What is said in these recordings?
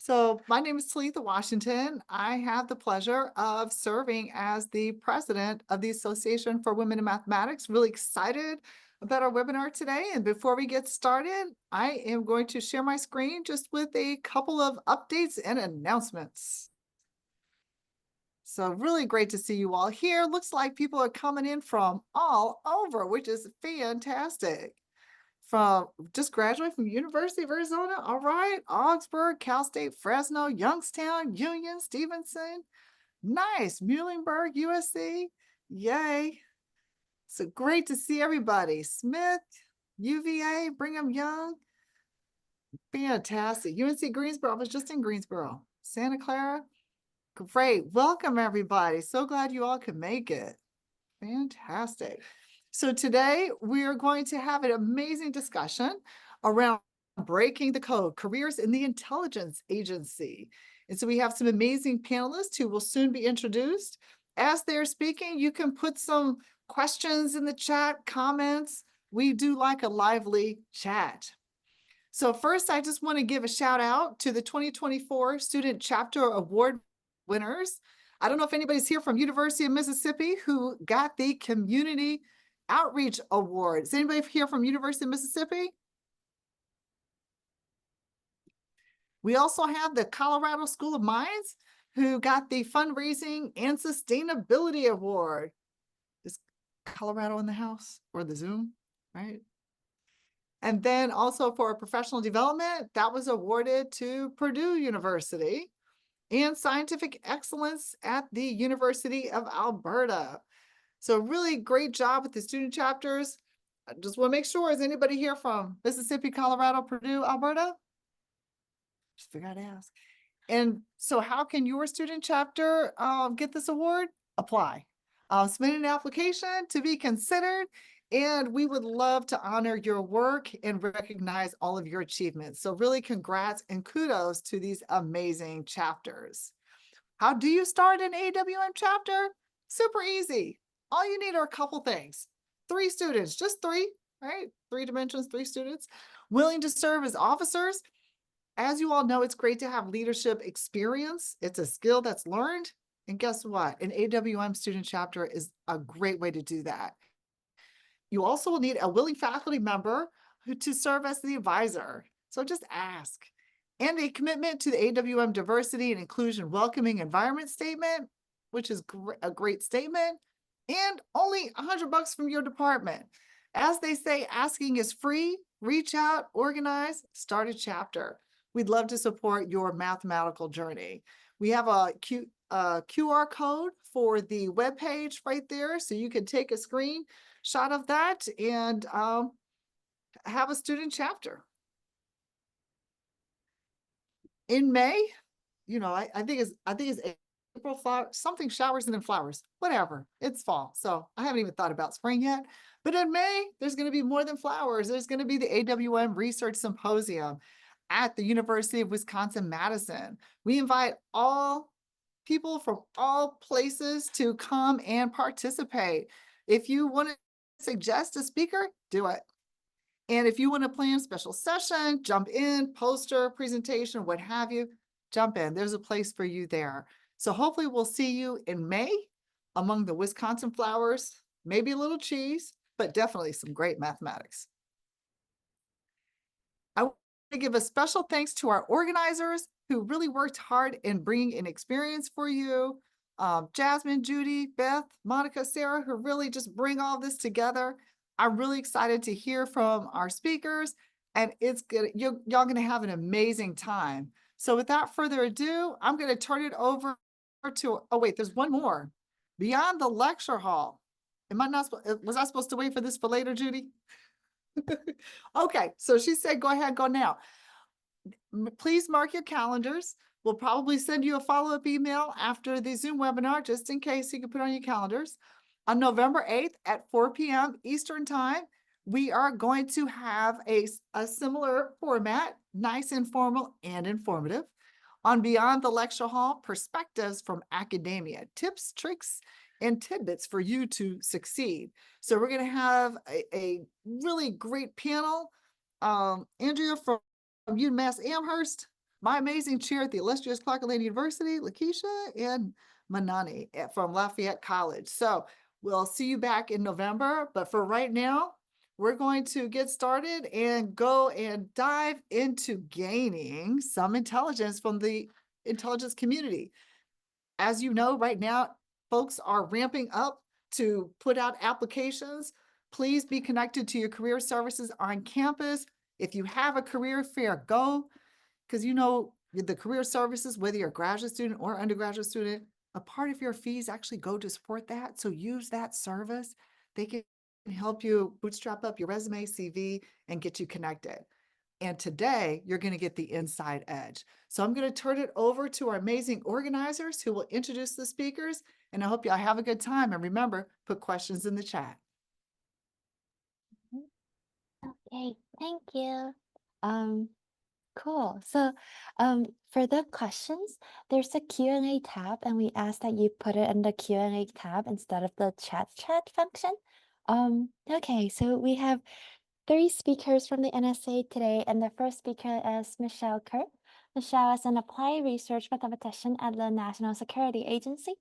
So my name is Talitha Washington. I have the pleasure of serving as the president of the Association for Women in Mathematics. Really excited about our webinar today. And before we get started, I am going to share my screen just with a couple of updates and announcements. So really great to see you all here. Looks like people are coming in from all over, which is fantastic. From just graduated from University of Arizona. All right. Augsburg, Cal State, Fresno, Youngstown, Union, Stevenson. Nice. Muhlenberg, USC. Yay. So great to see everybody. Smith, UVA, Brigham Young. Fantastic. UNC Greensboro. I was just in Greensboro. Santa Clara. Great. Welcome, everybody. So glad you all could make it. Fantastic. So today we are going to have an amazing discussion around breaking the code, careers in the intelligence agency. And so we have some amazing panelists who will soon be introduced. As they're speaking, you can put some questions in the chat, comments. We do like a lively chat. So first, I just want to give a shout out to the 2024 Student Chapter Award winners. I don't know if anybody's here from University of Mississippi who got the Community Outreach Award. Is anybody here from University of Mississippi? We also have the Colorado School of Mines who got the Fundraising and Sustainability Award. Is Colorado in the house or the Zoom, right? And then also for professional development, that was awarded to Purdue University, and scientific excellence at the University of Alberta. So really great job with the student chapters. I just want to make sure, is anybody here from Mississippi, Colorado, Purdue, Alberta? Just figure out to ask. And so how can your student chapter get this award? Apply. Submit an application to be considered, and we would love to honor your work and recognize all of your achievements. So really congrats and kudos to these amazing chapters. How do you start an AWM chapter? Super easy. All you need are a couple things. 3 students, just 3, right? 3 dimensions, 3 students, willing to serve as officers. As you all know, it's great to have leadership experience. It's a skill that's learned. And guess what? An AWM student chapter is a great way to do that. You also will need a willing faculty member to serve as the advisor. So just ask. And a commitment to the AWM diversity and inclusion welcoming environment statement, which is a great statement, and only $100 from your department. As they say, asking is free. Reach out, organize, start a chapter. We'd love to support your mathematical journey. We have a QR code for the webpage right there, so you can take a screenshot of that and have a student chapter. In May, I think it's April, something showers and then flowers, whatever. It's fall, so I haven't even thought about spring yet. But in May, there's going to be more than flowers. There's going to be the AWM Research Symposium at the University of Wisconsin-Madison. We invite all people from all places to come and participate. If you want to suggest a speaker, do it. And if you want to plan a special session, jump in, poster, presentation, what have you, jump in. There's a place for you there. So hopefully we'll see you in May among the Wisconsin flowers, maybe a little cheese, but definitely some great mathematics. I want to give a special thanks to our organizers who really worked hard in bringing an experience for you. Jasmine, Judy, Beth, Monica, Sarah, who really just bring all this together. I'm really excited to hear from our speakers, and it's good. Y'all gonna have an amazing time. So without further ado, I'm gonna turn it over to, oh wait, there's one more. Beyond the lecture hall. Was I supposed to wait for this for later, Judy? Okay, so she said, go ahead, go now. Please mark your calendars. We'll probably send you a follow-up email after the Zoom webinar, just in case you can put on your calendars. On November 8th at 4 p.m. Eastern Time, we are going to have a similar format, nice, informal, and informative, on Beyond the Lecture Hall, Perspectives from Academia, Tips, Tricks, and Tidbits for you to succeed. So we're going to have a really great panel. Andrea from UMass Amherst, my amazing chair at the illustrious Clark Atlanta University, Lakeisha and Manani from Lafayette College. So we'll see you back in November. But for right now, we're going to get started and go and dive into gaining some intelligence from the intelligence community. As you know, right now, folks are ramping up to put out applications. Please be connected to your career services on campus. If you have a career fair, go, because you know the career services, whether you're a graduate student or undergraduate student, a part of your fees actually go to support that. So use that service. They can help you bootstrap up your resume, CV, and get you connected. And today you're going to get the inside edge. So I'm going to turn it over to our amazing organizers who will introduce the speakers. And I hope y'all have a good time. And remember, put questions in the chat. Okay, thank you. Cool. So, for the questions, there's a Q&A tab, and we ask that you put it in the Q&A tab instead of the chat function. Okay, so we have 3 speakers from the NSA today, and the first speaker is Michelle Kerr. Michelle is an applied research mathematician at the National Security Agency.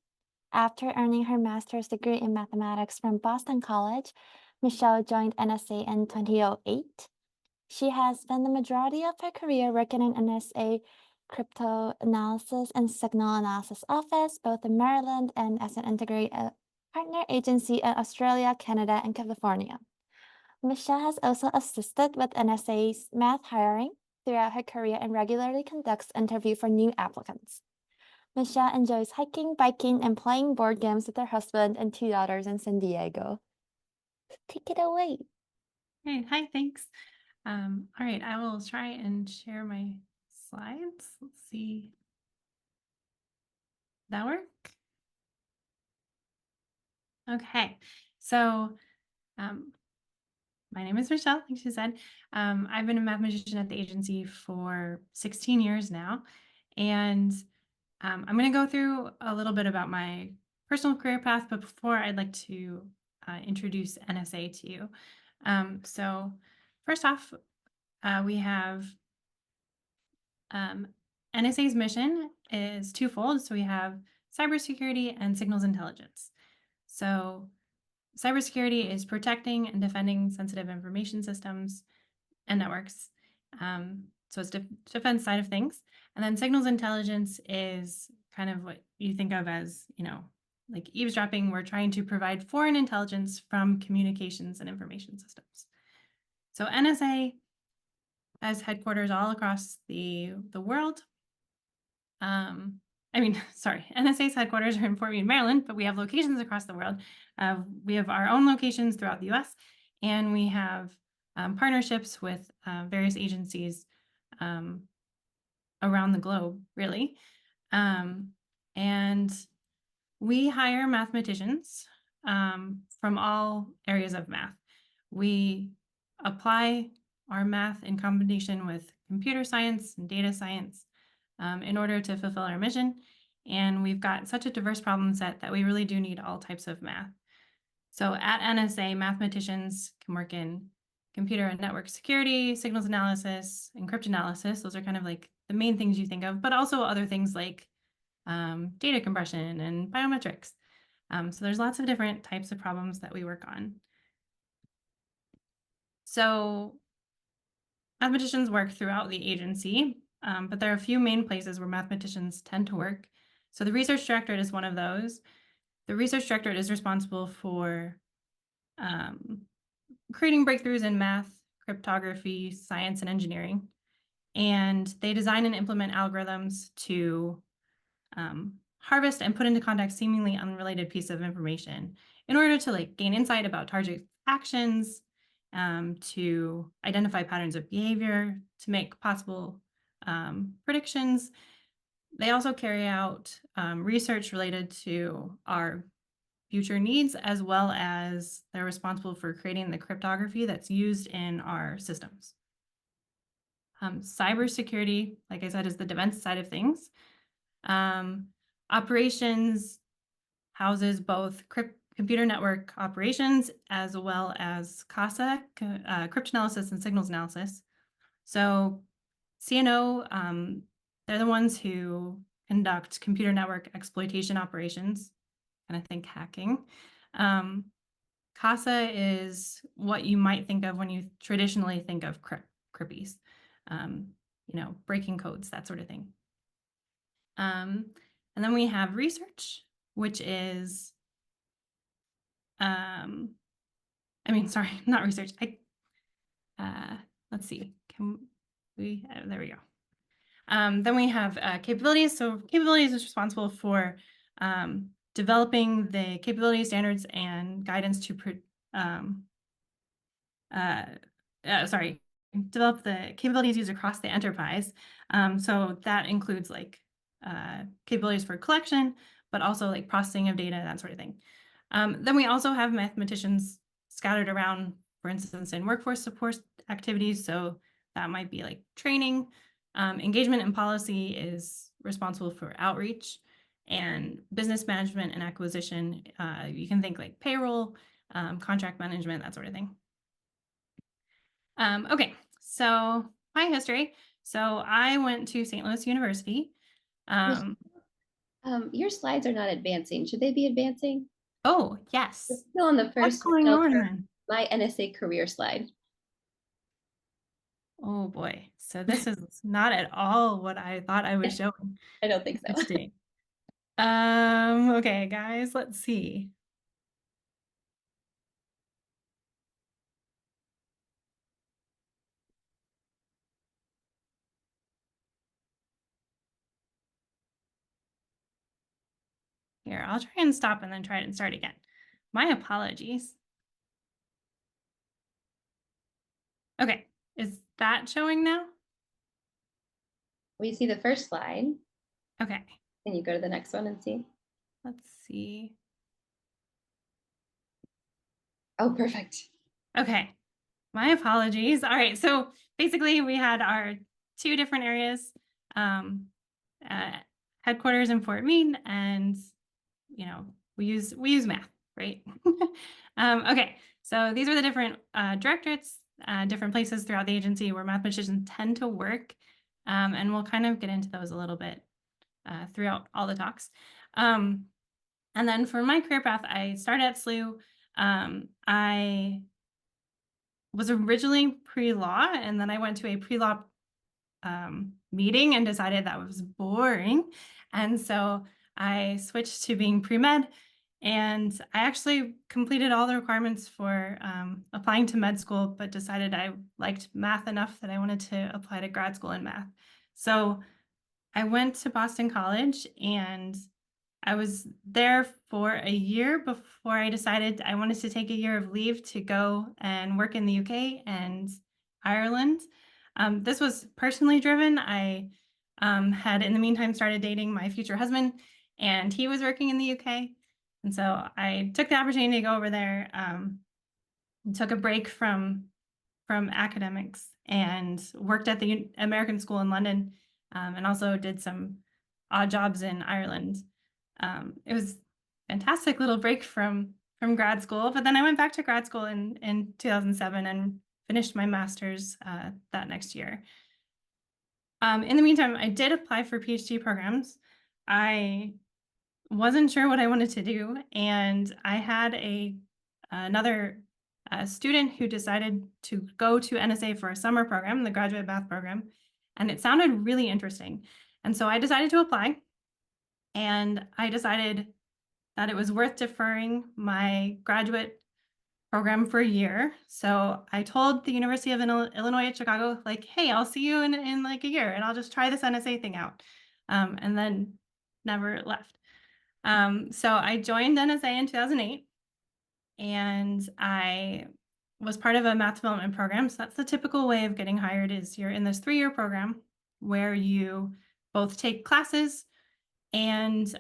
After earning her master's degree in mathematics from Boston College, Michelle joined NSA in 2008. She has spent the majority of her career working in NSA Cryptoanalysis and Signal Analysis Office, both in Maryland and as an integrated partner agency in Australia, Canada, and California. Michelle has also assisted with NSA's math hiring throughout her career and regularly conducts interviews for new applicants. Michelle enjoys hiking, biking, and playing board games with her husband and 2 daughters in San Diego. Take it away. Hey, hi, thanks. All right, I will try and share my slides. Let's see. That work? Okay, so my name is Michelle, like she said. I've been a mathematician at the agency for 16 years now, and I'm going to go through a little bit about my personal career path, but before I'd like to introduce NSA to you. So first off, we have NSA's mission is twofold. So we have cybersecurity and signals intelligence. So cybersecurity is protecting and defending sensitive information systems and networks. So it's defense side of things. And then signals intelligence is kind of what you think of as, like eavesdropping. We're trying to provide foreign intelligence from communications and information systems. So NSA has headquarters all across the world. NSA's headquarters are in Fort Meade, Maryland, but we have locations across the world. We have our own locations throughout the US, and we have partnerships with various agencies around the globe, really. And we hire mathematicians from all areas of math. We apply our math in combination with computer science and data science in order to fulfill our mission. And we've got such a diverse problem set that we really do need all types of math. So at NSA, mathematicians can work in computer and network security, signals analysis, and cryptoanalysis. Those are kind of like the main things you think of, but also other things like data compression and biometrics. So there's lots of different types of problems that we work on. So mathematicians work throughout the agency, but there are a few main places where mathematicians tend to work. So the research directorate is one of those. The research directorate is responsible for creating breakthroughs in math, cryptography, science, and engineering. And they design and implement algorithms to harvest and put into context seemingly unrelated piece of information in order to gain insight about target actions, to identify patterns of behavior, to make possible predictions. They also carry out research related to our future needs, as well as they're responsible for creating the cryptography that's used in our systems. Cybersecurity, like I said, is the defense side of things. Operations houses both computer network operations as well as CASA, cryptanalysis and signals analysis. So CNO they're the ones who conduct computer network exploitation operations, and I think hacking. CASA is what you might think of when you traditionally think of crippies, breaking codes, that sort of thing. And then we have research, which is, sorry, not research. Let's see. Can we? There we go. Then we have capabilities. So capabilities is responsible for developing the capability standards and guidance to develop the capabilities used across the enterprise. So that includes like capabilities for collection, but also like processing of data, that sort of thing. Then we also have mathematicians scattered around, for instance, in workforce support activities. So that might be like training. Engagement and policy is responsible for outreach, and business management and acquisition. You can think like payroll, contract management, that sort of thing. Okay, so my history. So I went to St. Louis University. Your slides are not advancing. Should they be advancing? Oh, yes. It's still on the What's first going on then? my NSA career slide. Oh boy. So this is not at all what I thought I was showing. I don't think so. Interesting. Okay, guys, let's see. Here, I'll try and stop and then try and start again. My apologies. Okay, is that showing now? We see the first slide. Okay. Can you go to the next one and see? Let's see. Oh, perfect. Okay, my apologies. All right, so basically we had our two different areas, headquarters in Fort Meade, and we use math, right? Okay, so these are the different directorates, different places throughout the agency where mathematicians tend to work, and we'll kind of get into those a little bit throughout all the talks. And then for my career path, I started at SLU. I was originally pre-law, and then I went to a pre-law meeting and decided that was boring. And so I switched to being pre-med, and I actually completed all the requirements for applying to med school, but decided I liked math enough that I wanted to apply to grad school in math. So I went to Boston College, and I was there for a year before I decided I wanted to take a year of leave to go and work in the UK and Ireland. This was personally driven. I had in the meantime started dating my future husband, and he was working in the UK. And so I took the opportunity to go over there, and took a break from academics and worked at the American School in London, and also did some odd jobs in Ireland. It was a fantastic little break from grad school, but then I went back to grad school in 2007 and finished my master's that next year. In the meantime, I did apply for PhD programs. I wasn't sure what I wanted to do, and I had another student who decided to go to NSA for a summer program, the graduate math program, and it sounded really interesting. And so I decided to apply, and I decided that it was worth deferring my graduate program for a year. So I told the University of Illinois at Chicago, like, hey, I'll see you in like a year, and I'll just try this NSA thing out. And then never left. So I joined NSA in 2008, and I was part of a math development program. So that's the typical way of getting hired, is you're in this 3-year program where you both take classes and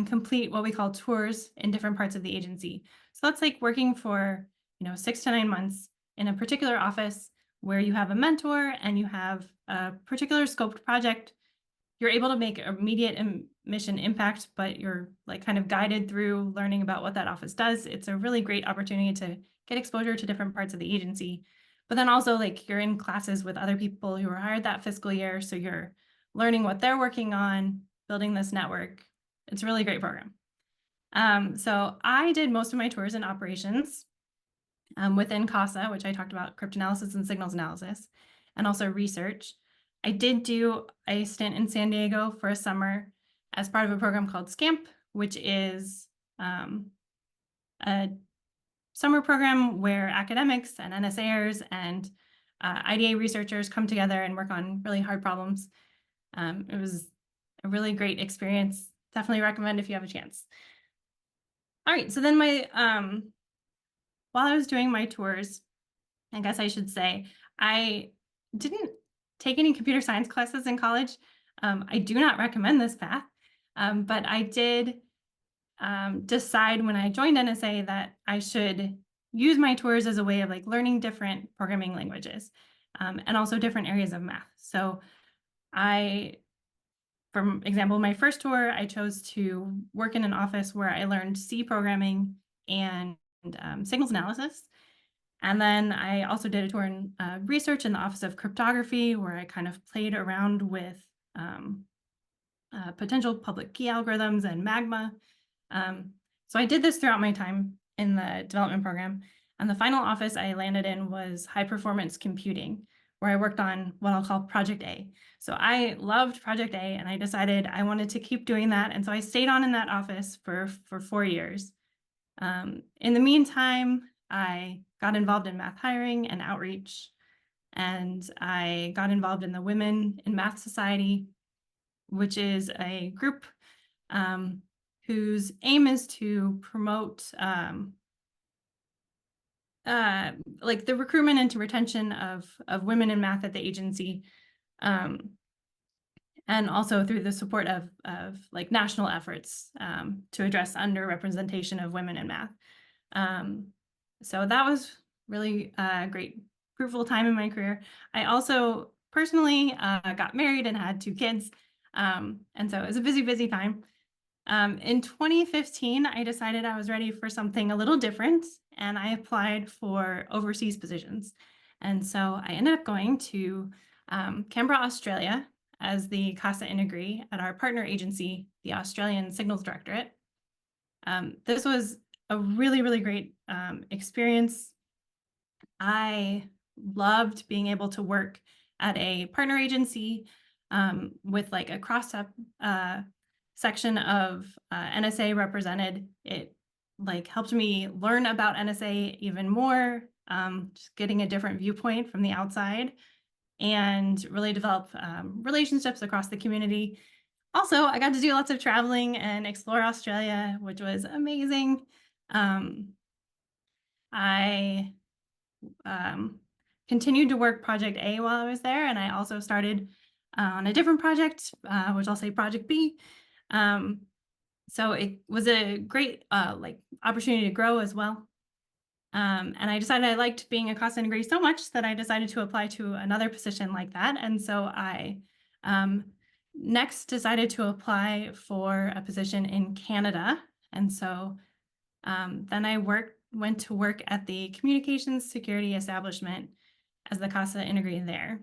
complete what we call tours in different parts of the agency. So that's like working for 6 to 9 months in a particular office where you have a mentor and you have a particular scoped project. You're able to make immediate mission impact, but you're like kind of guided through learning about what that office does. It's a really great opportunity to get exposure to different parts of the agency. But then also like you're in classes with other people who were hired that fiscal year. So you're learning what they're working on, building this network. It's a really great program. So I did most of my tours in operations within CASA, which I talked about, cryptoanalysis and signals analysis, and also research. I did do a stint in San Diego for a summer as part of a program called SCAMP, which is a summer program where academics and NSAers and IDA researchers come together and work on really hard problems. It was a really great experience. Definitely recommend if you have a chance. All right, so then while I was doing my tours, I guess I should say, I didn't take any computer science classes in college. I do not recommend this path, but I did decide when I joined NSA that I should use my tours as a way of like learning different programming languages and also different areas of math. So for example, my first tour, I chose to work in an office where I learned C programming and signals analysis. And then I also did a tour in research in the Office of Cryptography, where I kind of played around with potential public key algorithms and Magma. So I did this throughout my time in the development program. And the final office I landed in was high performance computing, where I worked on what I'll call Project A. So I loved Project A, and I decided I wanted to keep doing that. And so I stayed on in that office for 4 years. In the meantime, I got involved in math hiring and outreach, and I got involved in the Women in Math Society, which is a group whose aim is to promote like the recruitment and retention of women in math at the agency, and also through the support of like national efforts to address underrepresentation of women in math. So that was really a great, fruitful time in my career. I also personally got married and had 2 kids. And so it was a busy, busy time. In 2015, I decided I was ready for something a little different, and I applied for overseas positions. And so I ended up going to Canberra, Australia, as the CASA Integree at our partner agency, the Australian Signals Directorate. This was a really, really great experience. I loved being able to work at a partner agency with like a cross section of NSA represented. It like helped me learn about NSA even more, just getting a different viewpoint from the outside, and really develop relationships across the community. Also, I got to do lots of traveling and explore Australia, which was amazing. I continued to work Project A while I was there, and I also started on a different project, which I'll say Project B. So it was a great like opportunity to grow as well. And I decided I liked being a CASA Integree so much that I decided to apply to another position like that. And so I next decided to apply for a position in Canada. And so then I went to work at the Communications Security Establishment as the CASA Integree there.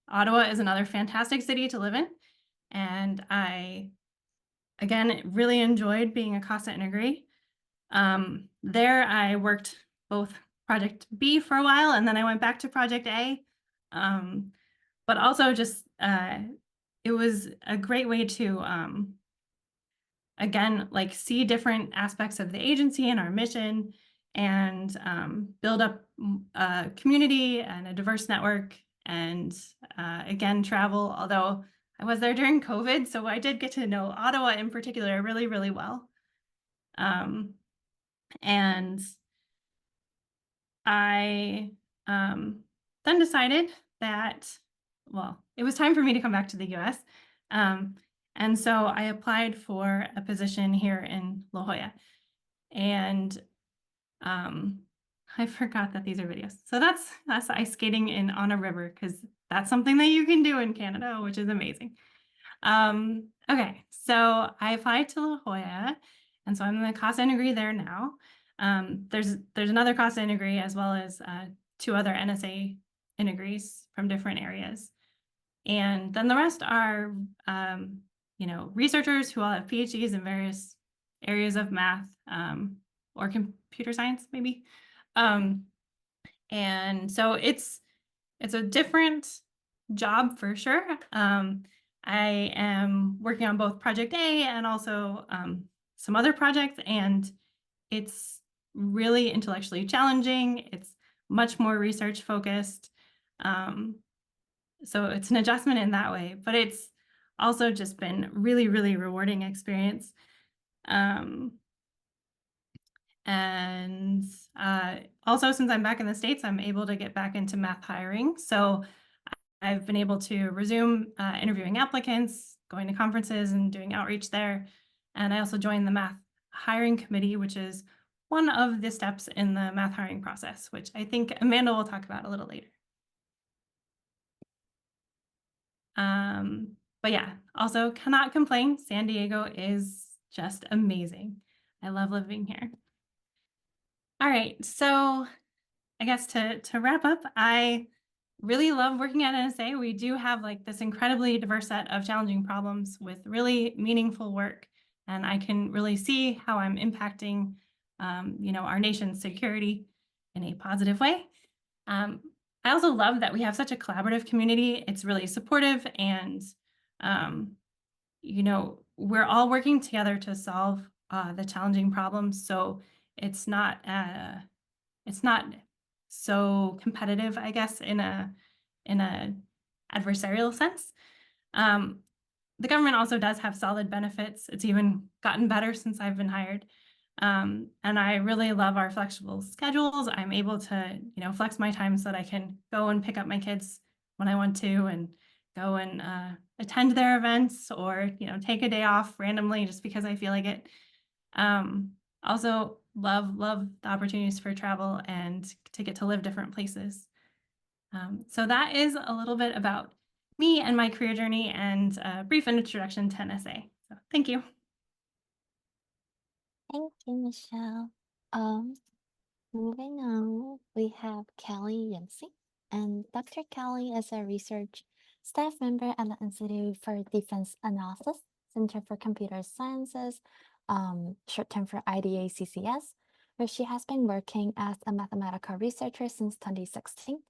Ottawa is another fantastic city to live in, and I, again, really enjoyed being a CASA Integree. There I worked both Project B for a while, and then I went back to Project A. But also just, it was a great way to, again, like see different aspects of the agency and our mission, and build up a community and a diverse network, and again, travel, although I was there during COVID, so I did get to know Ottawa in particular really, really well. And I then decided that, well, it was time for me to come back to the US. And so I applied for a position here in La Jolla. And I forgot that these are videos. So that's ice skating on a river, because that's something that you can do in Canada, which is amazing. Okay, so I applied to La Jolla, and so I'm in the CASA Integree there now. There's another CASA Integree, as well as 2 other NSA Integrees from different areas. And then the rest are, you know, researchers who all have PhDs in various areas of math or computer science, maybe. And so it's a different job for sure. I am working on both Project A and also some other projects, and it's really intellectually challenging. It's much more research focused. So it's an adjustment in that way, but it's also just been really, really rewarding experience. And also, since I'm back in the States, I'm able to get back into math hiring. So I've been able to resume interviewing applicants, going to conferences and doing outreach there. And I also joined the math hiring committee, which is one of the steps in the math hiring process, which I think Amanda will talk about a little later. But yeah, also cannot complain. San Diego is just amazing. I love living here. All right, so I guess to wrap up, I really love working at NSA. We do have like this incredibly diverse set of challenging problems with really meaningful work, and I can really see how I'm impacting, you know, our nation's security in a positive way. I also love that we have such a collaborative community. It's really supportive, and you know, we're all working together to solve the challenging problems. So it's not so competitive, I guess, in a adversarial sense. The government also does have solid benefits. It's even gotten better since I've been hired. And I really love our flexible schedules. I'm able to, you know, flex my time so that I can go and pick up my kids when I want to, and go and attend their events, or, you know, take a day off randomly just because I feel like it. Also love the opportunities for travel and to get to live different places. So that is a little bit about me and my career journey, and a brief introduction to NSA. So thank you. Thank you, Michelle. Moving on, we have Kelly Yancey. And Dr. Kelly is a research staff member at the Institute for Defense Analysis, Center for Computer Sciences, short term for IDA-CCS, where she has been working as a mathematical researcher since 2016.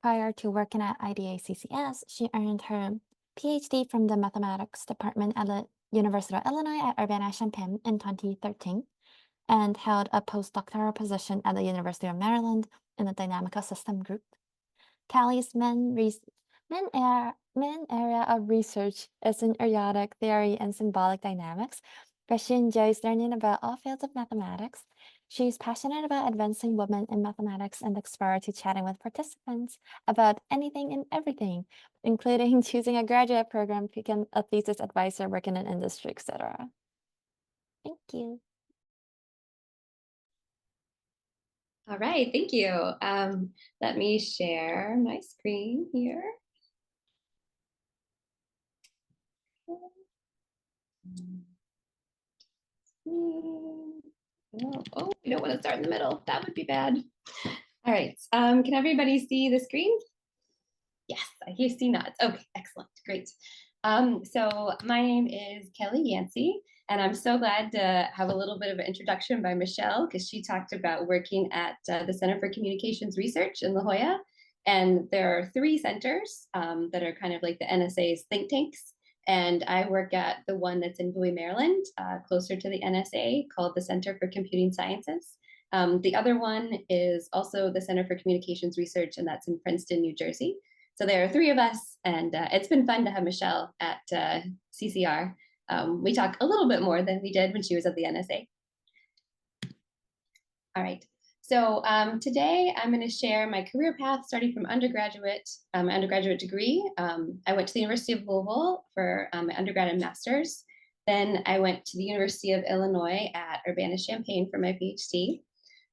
Prior to working at IDA-CCS, she earned her PhD from the mathematics department at the University of Illinois at Urbana-Champaign in 2013, and held a postdoctoral position at the University of Maryland in the dynamical system group. Kelly's main area of research is in ergodic theory and symbolic dynamics, but she enjoys learning about all fields of mathematics. She's passionate about advancing women in mathematics and looks forward to chatting with participants about anything and everything, including choosing a graduate program, picking a thesis advisor, working in industry, etc. Thank you. All right, thank you. Let me share my screen here. Oh, we don't want to start in the middle. That would be bad. All right, can everybody see the screen? Yes, I hear see nods. Okay, excellent, great. So my name is Kelly Yancey, and I'm so glad to have a little bit of an introduction by Michelle, because she talked about working at the Center for Communications Research in La Jolla. And there are 3 centers that are kind of like the NSA's think tanks. And I work at the one that's in Bowie, Maryland, closer to the NSA, called the Center for Computing Sciences. The other one is also the Center for Communications Research, and that's in Princeton, New Jersey. So there are 3 of us, and it's been fun to have Michelle at CCR. We talk a little bit more than we did when she was at the NSA. All right, so today I'm going to share my career path starting from undergraduate, my undergraduate degree. I went to the University of Louisville for my undergrad and master's. Then I went to the University of Illinois at Urbana-Champaign for my PhD.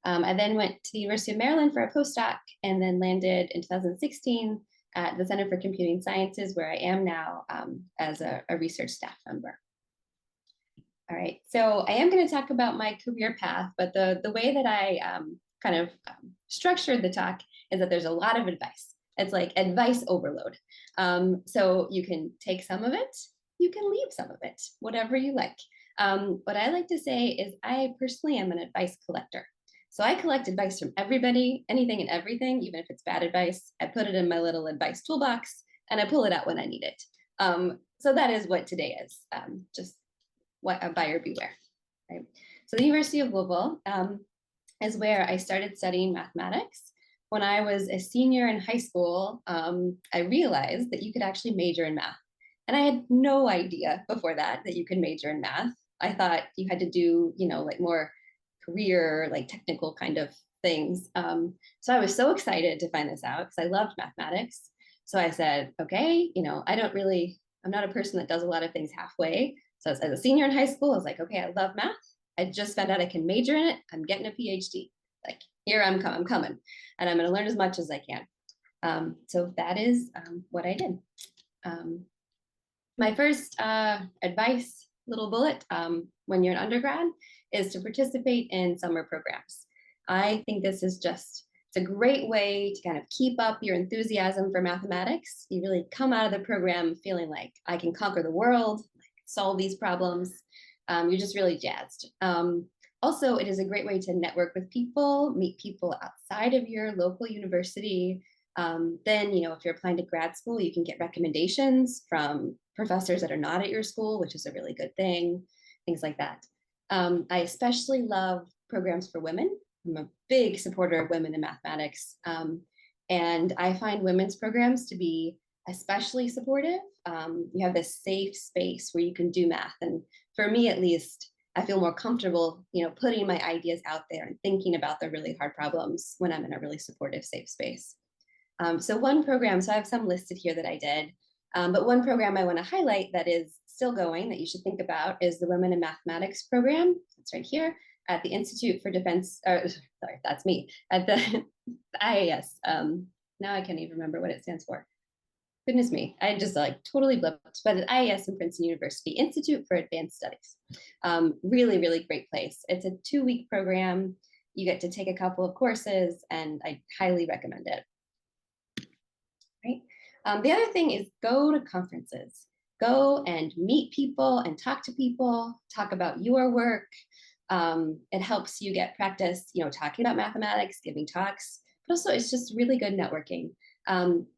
I then went to the University of Maryland for a postdoc, and then landed in 2016 at the Center for Computing Sciences, where I am now as a research staff member. All right, so I am going to talk about my career path, but the way that I kind of structured the talk is that there's a lot of advice. It's like advice overload. So you can take some of it, you can leave some of it, whatever you like. What I like to say is I personally am an advice collector. So I collect advice from everybody, anything and everything, even if it's bad advice. I put it in my little advice toolbox and I pull it out when I need it. So that is what today is, just what a buyer beware, right? So the University of Louisville is where I started studying mathematics. When I was a senior in high school, I realized that you could actually major in math. And I had no idea before that you could major in math. I thought you had to do, like more career, like technical kind of things. So I was so excited to find this out because I loved mathematics. So I said, okay, I'm not a person that does a lot of things halfway. So as a senior in high school, I was like, okay, I love math. I just found out I can major in it. I'm getting a PhD. Like, here I'm coming, and I'm going to learn as much as I can. So that is what I did. My first advice, little bullet, when you're an undergrad, is to participate in summer programs. I think this is it's a great way to kind of keep up your enthusiasm for mathematics. You really come out of the program feeling like I can conquer the world, solve these problems. You're just really jazzed. Also, it is a great way to network with people, meet people outside of your local university. Then, if you're applying to grad school, you can get recommendations from professors that are not at your school, which is a really good thing, things like that. I especially love programs for women. I'm a big supporter of women in mathematics. And I find women's programs to be especially supportive. You have this safe space where you can do math. And for me, at least, I feel more comfortable, putting my ideas out there and thinking about the really hard problems when I'm in a really supportive, safe space. So one program, so I have some listed here that I did, but one program I want to highlight that is still going that you should think about is the Women in Mathematics program. It's right here at the Institute for Defense, sorry, that's me, at the IAS. Now I can't even remember what it stands for. Goodness me, I just totally blipped, but at IAS in Princeton University, Institute for Advanced Studies. Really, really great place. It's a 2-week program. You get to take a couple of courses and I highly recommend it. Right. The other thing is go to conferences. Go and meet people and talk to people, talk about your work. It helps you get practice, talking about mathematics, giving talks, but also it's just really good networking.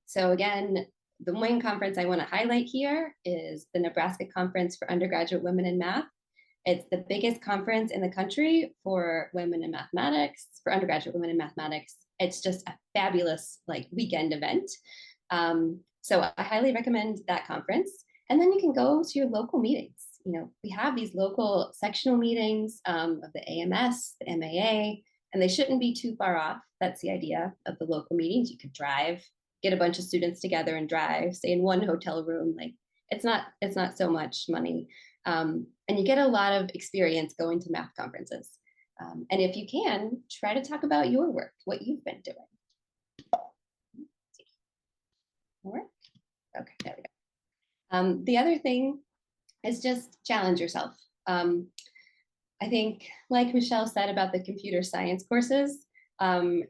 So again, the main conference I want to highlight here is the Nebraska Conference for Undergraduate Women in Math. It's the biggest conference in the country for women in mathematics, for undergraduate women in mathematics. It's just a fabulous weekend event. So I highly recommend that conference. And then you can go to your local meetings. We have these local sectional meetings of the AMS, the MAA, and they shouldn't be too far off. That's the idea of the local meetings. You could drive, get a bunch of students together and drive, stay in one hotel room. It's not so much money. And you get a lot of experience going to math conferences. And if you can, try to talk about your work, what you've been doing. Work? Okay, there we go. The other thing is just challenge yourself. I think, like Michelle said about the computer science courses,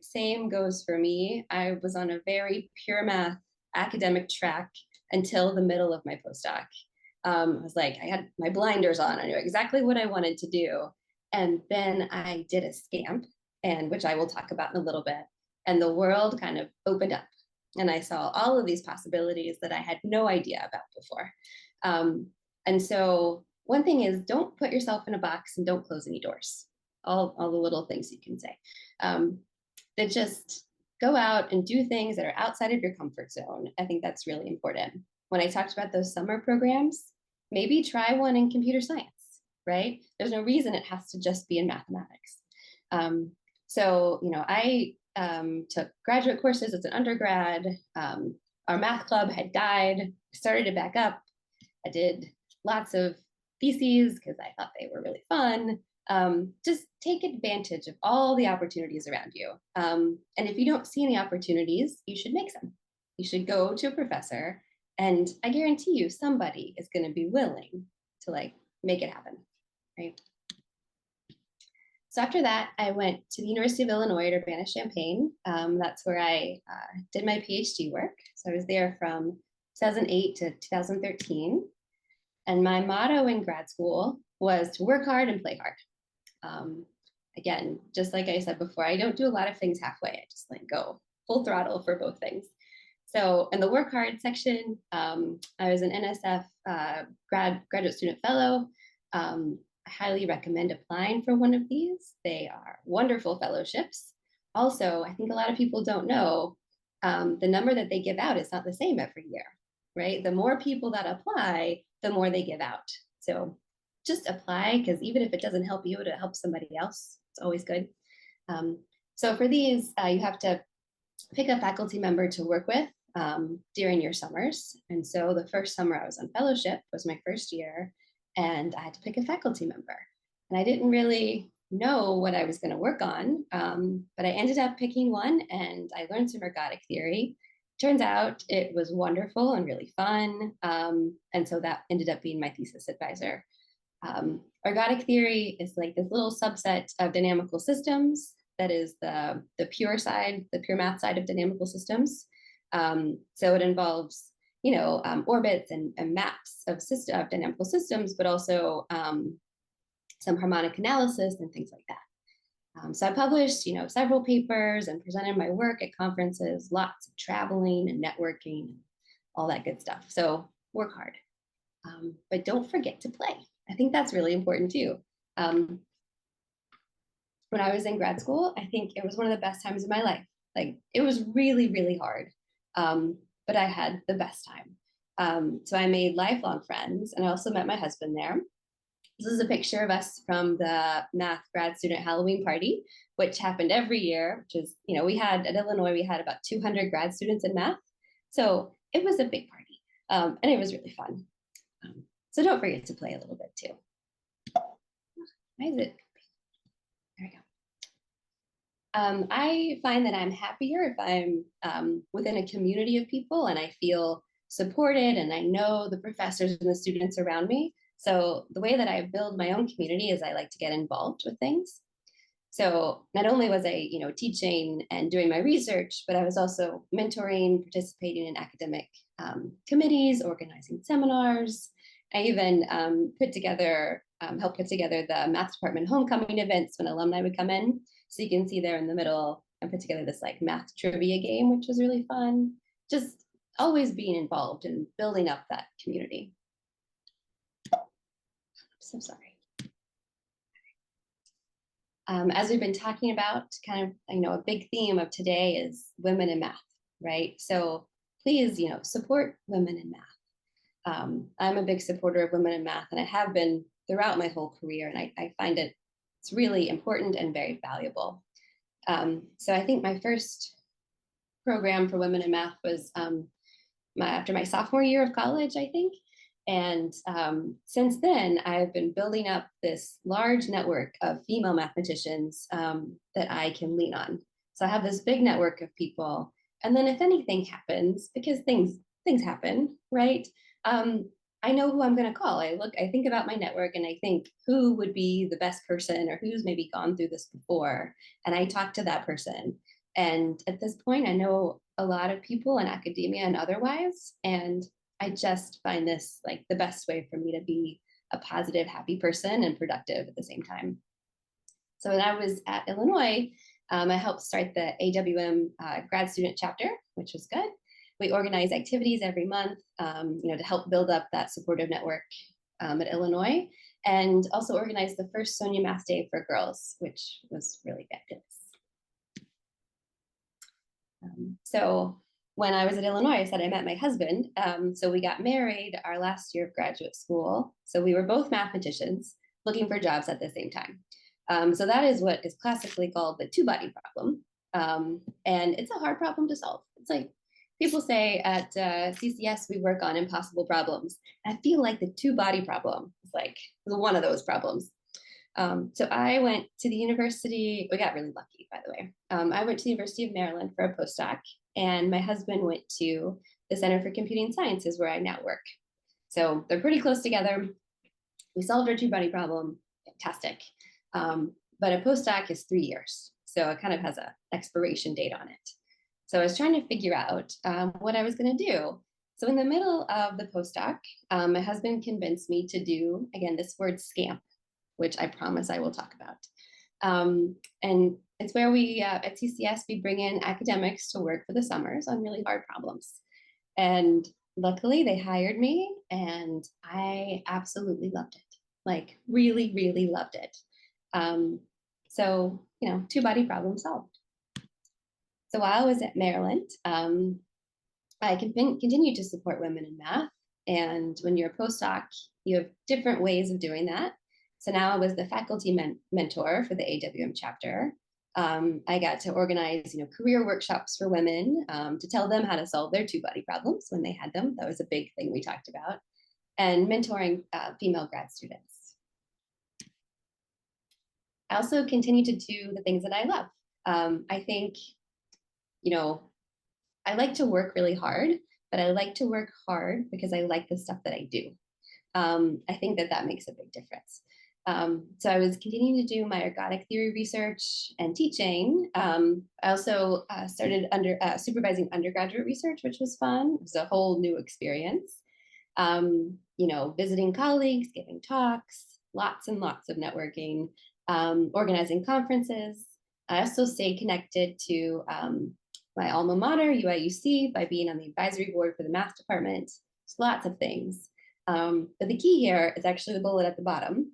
same goes for me. I was on a very pure math academic track until the middle of my postdoc. I was I had my blinders on. I knew exactly what I wanted to do. And then I did a scamp, which I will talk about in a little bit. And the world kind of opened up. And I saw all of these possibilities that I had no idea about before. And so one thing is don't put yourself in a box and don't close any doors. All the little things you can say. That just go out and do things that are outside of your comfort zone. I think that's really important. When I talked about those summer programs, maybe try one in computer science, right? There's no reason it has to just be in mathematics. I took graduate courses as an undergrad. Our math club had died, started it back up. I did lots of theses because I thought they were really fun. Just take advantage of all the opportunities around you. And if you don't see any opportunities, you should make some. You should go to a professor, and I guarantee you somebody is going to be willing to make it happen, right? So after that, I went to the University of Illinois at Urbana-Champaign. That's where I did my PhD work. So I was there from 2008 to 2013. And my motto in grad school was to work hard and play hard. Again, just like I said before, I don't do a lot of things halfway. I just like go full throttle for both things. So in the work hard section, I was an NSF graduate student fellow. I highly recommend applying for one of these. They are wonderful fellowships. Also, I think a lot of people don't know the number that they give out is not the same every year, right? The more people that apply, the more they give out. So just apply, because even if it doesn't help you, it'll help somebody else. It's always good. So for these, you have to pick a faculty member to work with during your summers. And so the first summer I was on fellowship was my first year, and I had to pick a faculty member. And I didn't really know what I was going to work on, but I ended up picking one, and I learned some ergodic theory. Turns out it was wonderful and really fun. And so that ended up being my thesis advisor. Ergodic theory is like this little subset of dynamical systems that is the pure side, the pure math side of dynamical systems. So it involves, orbits and maps of dynamical systems, but also some harmonic analysis and things like that. So I published, several papers and presented my work at conferences, lots of traveling and networking, all that good stuff. So work hard, but don't forget to play. I think that's really important too. When I was in grad school, I think it was one of the best times of my life. Like, it was really, really hard, but I had the best time. So I made lifelong friends, and I also met my husband there. This is a picture of us from the math grad student Halloween party, which happened every year, which is, we had at Illinois, we had about 200 grad students in math. So it was a big party, and it was really fun. So don't forget to play a little bit too. Why is it? There we go. I find that I'm happier if I'm within a community of people and I feel supported and I know the professors and the students around me. So the way that I build my own community is I like to get involved with things. So not only was I, teaching and doing my research, but I was also mentoring, participating in academic committees, organizing seminars. I even helped put together the math department homecoming events when alumni would come in. So you can see there in the middle, I put together this like math trivia game, which was really fun. Just always being involved and building up that community. I'm so sorry. As we've been talking about, kind of, a big theme of today is women in math, right? So please, support women in math. I'm a big supporter of women in math, and I have been throughout my whole career, and I find it's really important and very valuable. So I think my first program for women in math was after my sophomore year of college, I think. And since then, I've been building up this large network of female mathematicians that I can lean on. So I have this big network of people. And then if anything happens, because things happen, right? I know who I'm going to call. I think about my network and I think who would be the best person or who's maybe gone through this before. And I talk to that person. And at this point, I know a lot of people in academia and otherwise. And I just find this like the best way for me to be a positive, happy person and productive at the same time. So when I was at Illinois, I helped start the AWM grad student chapter, which was good. We organize activities every month, to help build up that supportive network at Illinois, and also organize the first Sonia Math Day for girls, which was really fabulous. So when I was at Illinois, I said I met my husband. So we got married our last year of graduate school. So we were both mathematicians looking for jobs at the same time. So that is what is classically called the two-body problem. And it's a hard problem to solve. It's like, people say at CCS, we work on impossible problems. I feel like the two-body problem is like one of those problems. So I went to the university. We got really lucky, by the way. I went to the University of Maryland for a postdoc, and my husband went to the Center for Computing Sciences, where I now work. So they're pretty close together. We solved our two-body problem. Fantastic. But a postdoc is 3 years. So it kind of has an expiration date on it. So I was trying to figure out what I was going to do. So in the middle of the postdoc, my husband convinced me to do, again, this word SCAMP, which I promise I will talk about. And it's where we, at CCS, we bring in academics to work for the summers on really hard problems. And luckily they hired me and I absolutely loved it. Like really, really loved it. So, you know, two-body problem solved. So while I was at Maryland, I continued to support women in math. And when you're a postdoc, you have different ways of doing that. So now I was the faculty mentor for the AWM chapter. I got to organize, career workshops for women to tell them how to solve their two-body problems when they had them. That was a big thing we talked about. And mentoring female grad students. I also continue to do the things that I love. I think, I like to work really hard, but I like to work hard because I like the stuff that I do. I think that makes a big difference. So I was continuing to do my ergodic theory research and teaching. I also started supervising undergraduate research, which was fun. It was a whole new experience. Visiting colleagues, giving talks, lots and lots of networking, organizing conferences. I also stayed connected to my alma mater, UIUC, by being on the advisory board for the math department. Just lots of things. But the key here is actually the bullet at the bottom,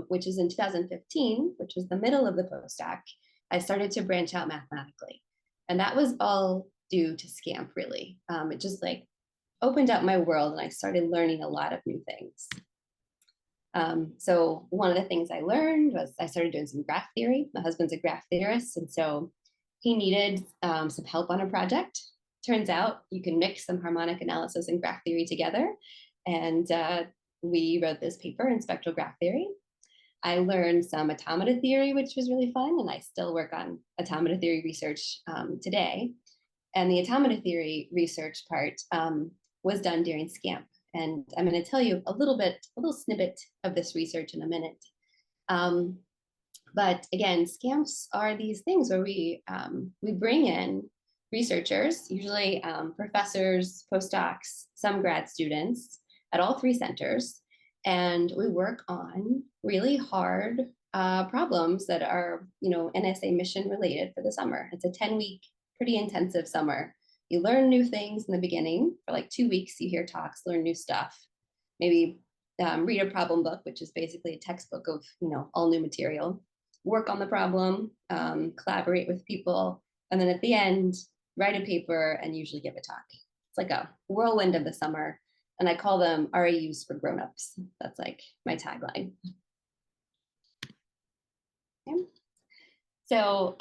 which is in 2015, which was the middle of the postdoc, I started to branch out mathematically. And that was all due to SCAMP, really. It just opened up my world and I started learning a lot of new things. So one of the things I learned was I started doing some graph theory. My husband's a graph theorist, and so he needed some help on a project. Turns out you can mix some harmonic analysis and graph theory together. And we wrote this paper in spectral graph theory. I learned some automata theory, which was really fun, and I still work on automata theory research today. And the automata theory research part was done during SCAMP. And I'm going to tell you a little snippet of this research in a minute. But again, SCAMPs are these things where we bring in researchers, usually professors, postdocs, some grad students at all three centers, and we work on really hard problems that are, NSA mission related for the summer. It's a 10-week, pretty intensive summer. You learn new things in the beginning. For 2 weeks, you hear talks, learn new stuff, maybe read a problem book, which is basically a textbook of, all new material, work on the problem, collaborate with people, and then at the end, write a paper and usually give a talk. It's like a whirlwind of the summer. And I call them RAUs for grownups. That's my tagline. Okay. So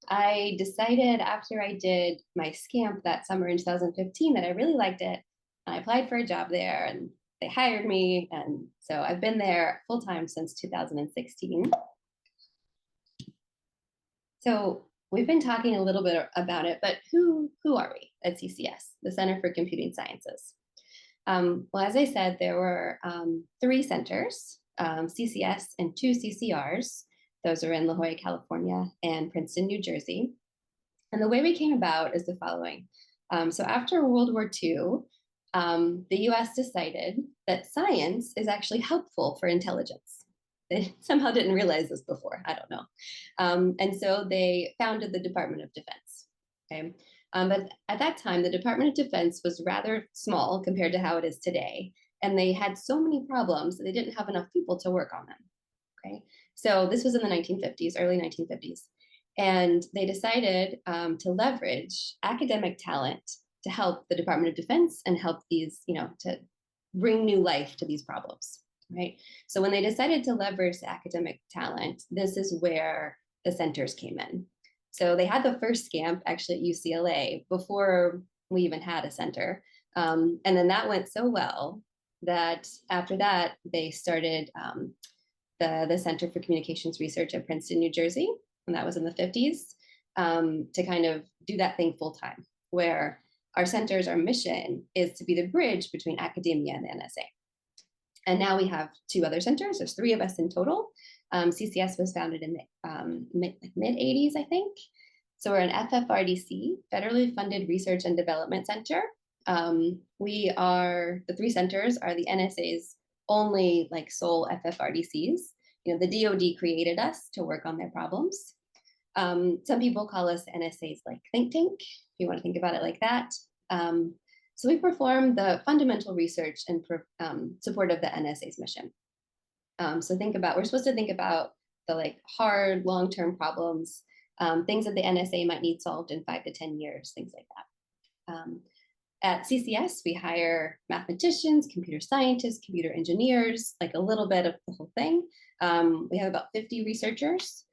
I decided after I did my SCAMP that summer in 2015 that I really liked it. And I applied for a job there and they hired me. And so I've been there full time since 2016. So we've been talking a little bit about it, but who are we at CCS, the Center for Computing Sciences? Well, as I said, there were 3 centers, CCS and 2 CCRs. Those are in La Jolla, California, and Princeton, New Jersey. And the way we came about is the following. So after World War II, the US decided that science is actually helpful for intelligence. They somehow didn't realize this before, I don't know. And so they founded the Department of Defense, okay? But at that time, the Department of Defense was rather small compared to how it is today. And they had so many problems that they didn't have enough people to work on them, okay? So this was in the 1950s, early 1950s. And they decided to leverage academic talent to help the Department of Defense and help these, to bring new life to these problems, right? So when they decided to leverage the academic talent, this is where the centers came in. So they had the first SCAMP actually at UCLA before we even had a center. And then that went so well that after that, they started the Center for Communications Research at Princeton, New Jersey, and that was in the 50s, to kind of do that thing full time, where our centers, our mission is to be the bridge between academia and the NSA. And now we have 2 other centers. There's 3 of us in total. CCS was founded in the mid 80s, I think. So we're an FFRDC, federally funded research and development center. We are, the 3 centers are the NSA's only like sole FFRDCs. You know, the DoD created us to work on their problems. Some people call us NSA's like think tank, if you want to think about it like that. So we perform the fundamental research in support of the NSA's mission. So think about, we're supposed to think about the like hard long-term problems, things that the NSA might need solved in 5 to 10 years, things like that. At CCS, we hire mathematicians, computer scientists, computer engineers, like a little bit of the whole thing. We have about 50 researchers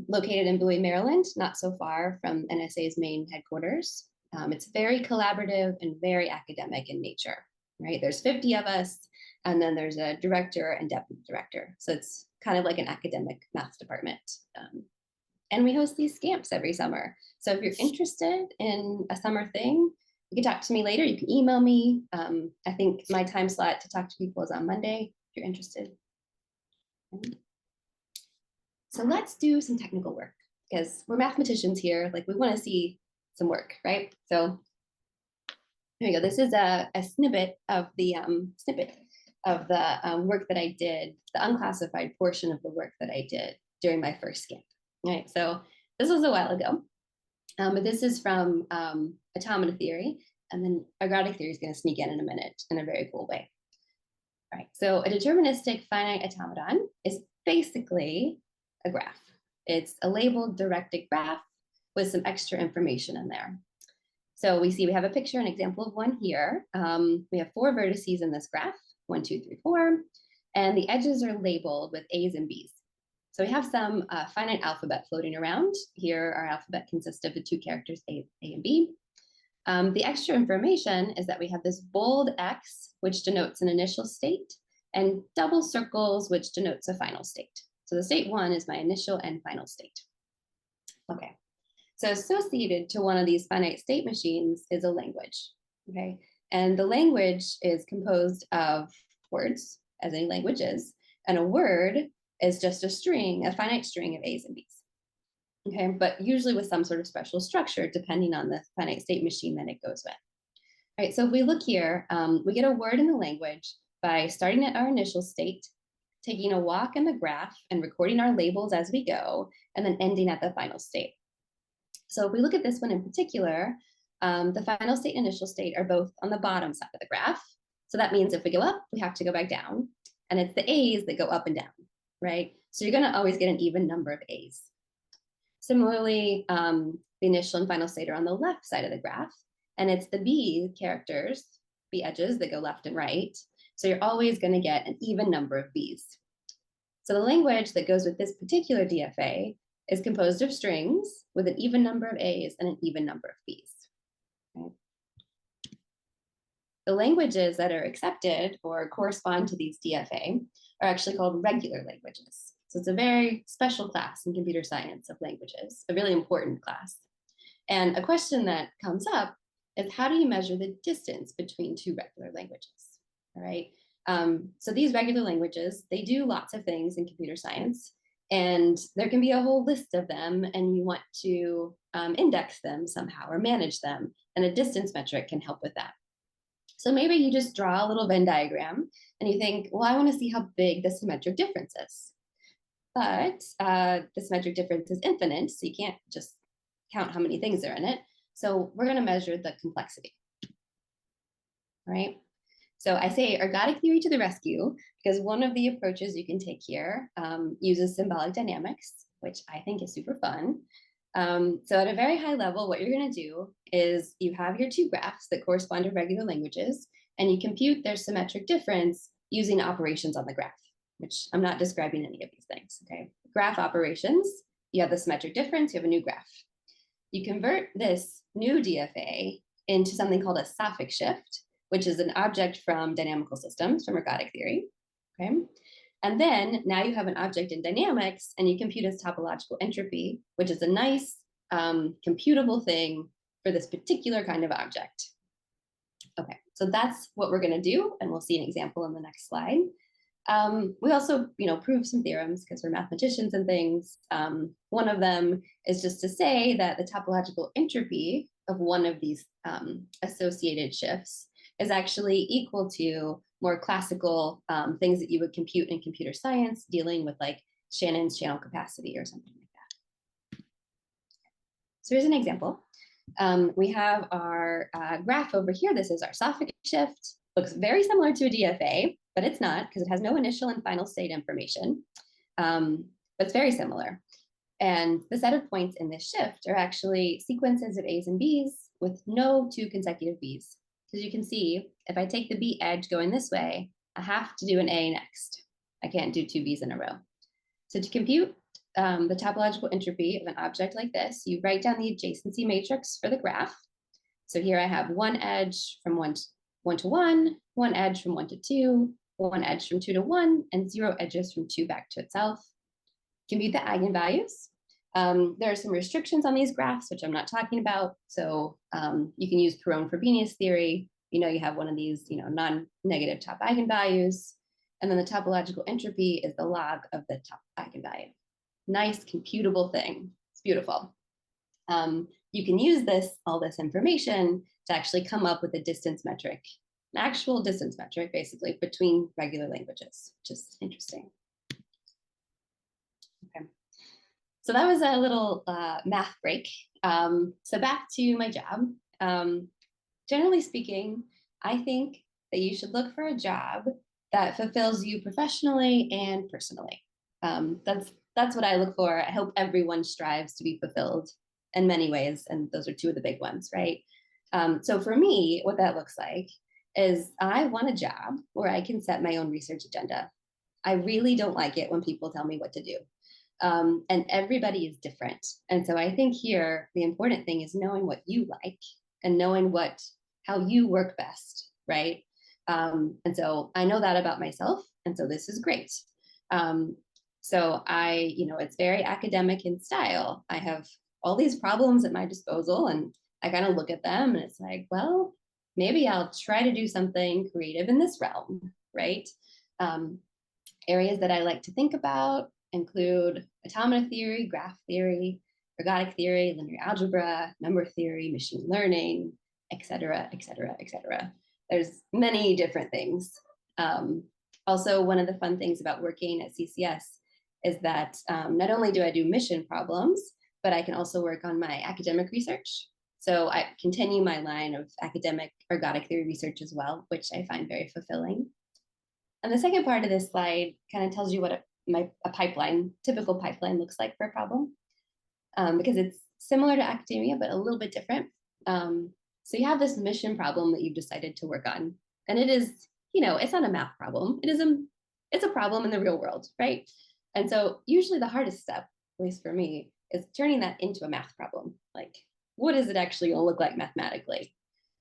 located in Bowie, Maryland, not so far from NSA's main headquarters. It's very collaborative and very academic in nature, right? There's 50 of us, and then there's a director and deputy director. So it's kind of like an academic math department. And we host these scamps every summer. So if you're interested in a summer thing, you can talk to me later. You can email me. I think my time slot to talk to people is on Monday, if you're interested. So let's do some technical work, because we're mathematicians here. Like, we want to see some work, right? So here we go. This is a snippet of the work that I did, the unclassified portion of the work that I did during my first scamp. Right. So this was a while ago, but this is from automata theory, and then ergodic theory is going to sneak in a minute in a very cool way. All right. So a deterministic finite automaton is basically a graph. It's a labeled directed graph with some extra information in there. So we see we have a picture, an example of one here. We have 4 vertices in this graph, 1, 2, 3, 4, and the edges are labeled with A's and B's. So we have some finite alphabet floating around. Here, our alphabet consists of the 2 characters A and B. The extra information is that we have this bold X, which denotes an initial state, and double circles, which denotes a final state. So the state 1 is my initial and final state. Okay. So associated to one of these finite state machines is a language, okay? And the language is composed of words, as any language is, and a word is just a string, a finite string of A's and B's, okay? But usually with some sort of special structure, depending on the finite state machine that it goes with. All right, so if we look here, we get a word in the language by starting at our initial state, taking a walk in the graph and recording our labels as we go, and then ending at the final state. So if we look at this one in particular, the final state and initial state are both on the bottom side of the graph. So that means if we go up, we have to go back down. And it's the A's that go up and down, right? So you're going to always get an even number of A's. Similarly, the initial and final state are on the left side of the graph. And it's the B characters, B edges that go left and right. So you're always going to get an even number of B's. So the language that goes with this particular DFA is composed of strings with an even number of A's and an even number of B's. Okay. The languages that are accepted or correspond to these DFA are actually called regular languages. So it's a very special class in computer science of languages, a really important class. And a question that comes up is, how do you measure the distance between 2 regular languages? All right. So these regular languages, they do lots of things in computer science. And there can be a whole list of them, and you want to index them somehow or manage them. And a distance metric can help with that. So maybe you just draw a little Venn diagram and you think, well, I want to see how big the symmetric difference is. But the symmetric difference is infinite, so you can't just count how many things are in it. So we're going to measure the complexity. All right. So I say ergodic theory to the rescue, because one of the approaches you can take here uses symbolic dynamics, which I think is super fun. So at a very high level, what you're going to do is you have your 2 graphs that correspond to regular languages, and you compute their symmetric difference using operations on the graph, which I'm not describing any of these things, okay? Graph operations, you have the symmetric difference, you have a new graph. You convert this new DFA into something called a suffix shift, which is an object from dynamical systems, from ergodic theory, okay? And then now you have an object in dynamics, and you compute its topological entropy, which is a nice computable thing for this particular kind of object. Okay, so that's what we're going to do, and we'll see an example in the next slide. We also, prove some theorems because we're mathematicians and things. One of them is just to say that the topological entropy of one of these associated shifts is actually equal to more classical things that you would compute in computer science, dealing with like Shannon's channel capacity or something like that. So here's an example. We have our graph over here. This is our esophagus shift. Looks very similar to a DFA, but it's not because it has no initial and final state information, but it's very similar. And the set of points in this shift are actually sequences of A's and B's with no 2 consecutive B's. As you can see, if I take the B edge going this way, I have to do an A next. I can't do 2 B's in a row. So to compute the topological entropy of an object like this, you write down the adjacency matrix for the graph. So here I have one edge from 1 to 1, one edge from 1 to 2, one edge from 2 to 1, and 0 edges from 2 back to itself. Compute the eigenvalues. There are some restrictions on these graphs, which I'm not talking about. So you can use Perron-Frobenius theory. You have one of these, non-negative top eigenvalues. And then the topological entropy is the log of the top eigenvalue. Nice computable thing. It's beautiful. You can use all this information to actually come up with a distance metric, an actual distance metric, basically, between regular languages, which is interesting. Okay. So that was a little math break. So back to my job. Generally speaking, I think that you should look for a job that fulfills you professionally and personally. That's what I look for. I hope everyone strives to be fulfilled in many ways, and those are 2 of the big ones, right? So for me, what that looks like is I want a job where I can set my own research agenda. I really don't like it when people tell me what to do. And everybody is different. And so I think here, the important thing is knowing what you like and knowing how you work best, right? And so I know that about myself. And so this is great. So it's very academic in style. I have all these problems at my disposal and I kind of look at them and it's like, well, maybe I'll try to do something creative in this realm, right? Areas that I like to think about include automata theory, graph theory, ergodic theory, linear algebra, number theory, machine learning, et cetera, et cetera, et cetera. There's many different things. Also, one of the fun things about working at CCS is that not only do I do mission problems, but I can also work on my academic research. So I continue my line of academic ergodic theory research as well, which I find very fulfilling. And the second part of this slide kind of tells you what a typical pipeline looks like for a problem, because it's similar to academia, but a little bit different. So you have this mission problem that you've decided to work on, and it is, it's not a math problem. It's a problem in the real world, right? And so usually the hardest step, at least for me, is turning that into a math problem. Like, what is it actually going to look like mathematically?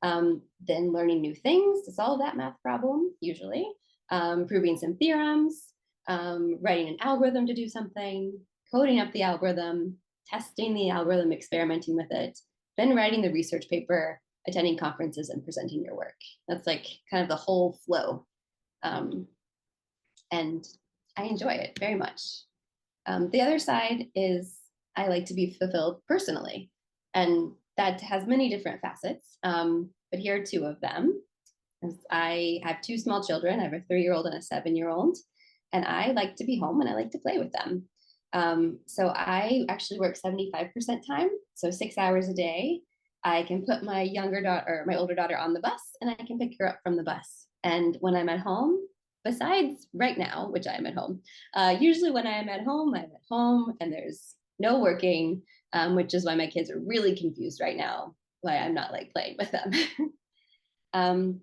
Then learning new things to solve that math problem, usually, proving some theorems, writing an algorithm to do something, coding up the algorithm, testing the algorithm, experimenting with it, then writing the research paper, attending conferences, and presenting your work. That's like kind of the whole flow. And I enjoy it very much. The other side is I like to be fulfilled personally. And that has many different facets, but here are 2 of them. I have 2 small children. I have a 3-year-old and a 7-year-old, and I like to be home and I like to play with them. So I actually work 75% time, so 6 hours a day. I can put my older daughter on the bus and I can pick her up from the bus. And when I'm at home, besides right now, which I am at home, usually when I am at home, I'm at home and there's no working, which is why my kids are really confused right now, why I'm not like playing with them.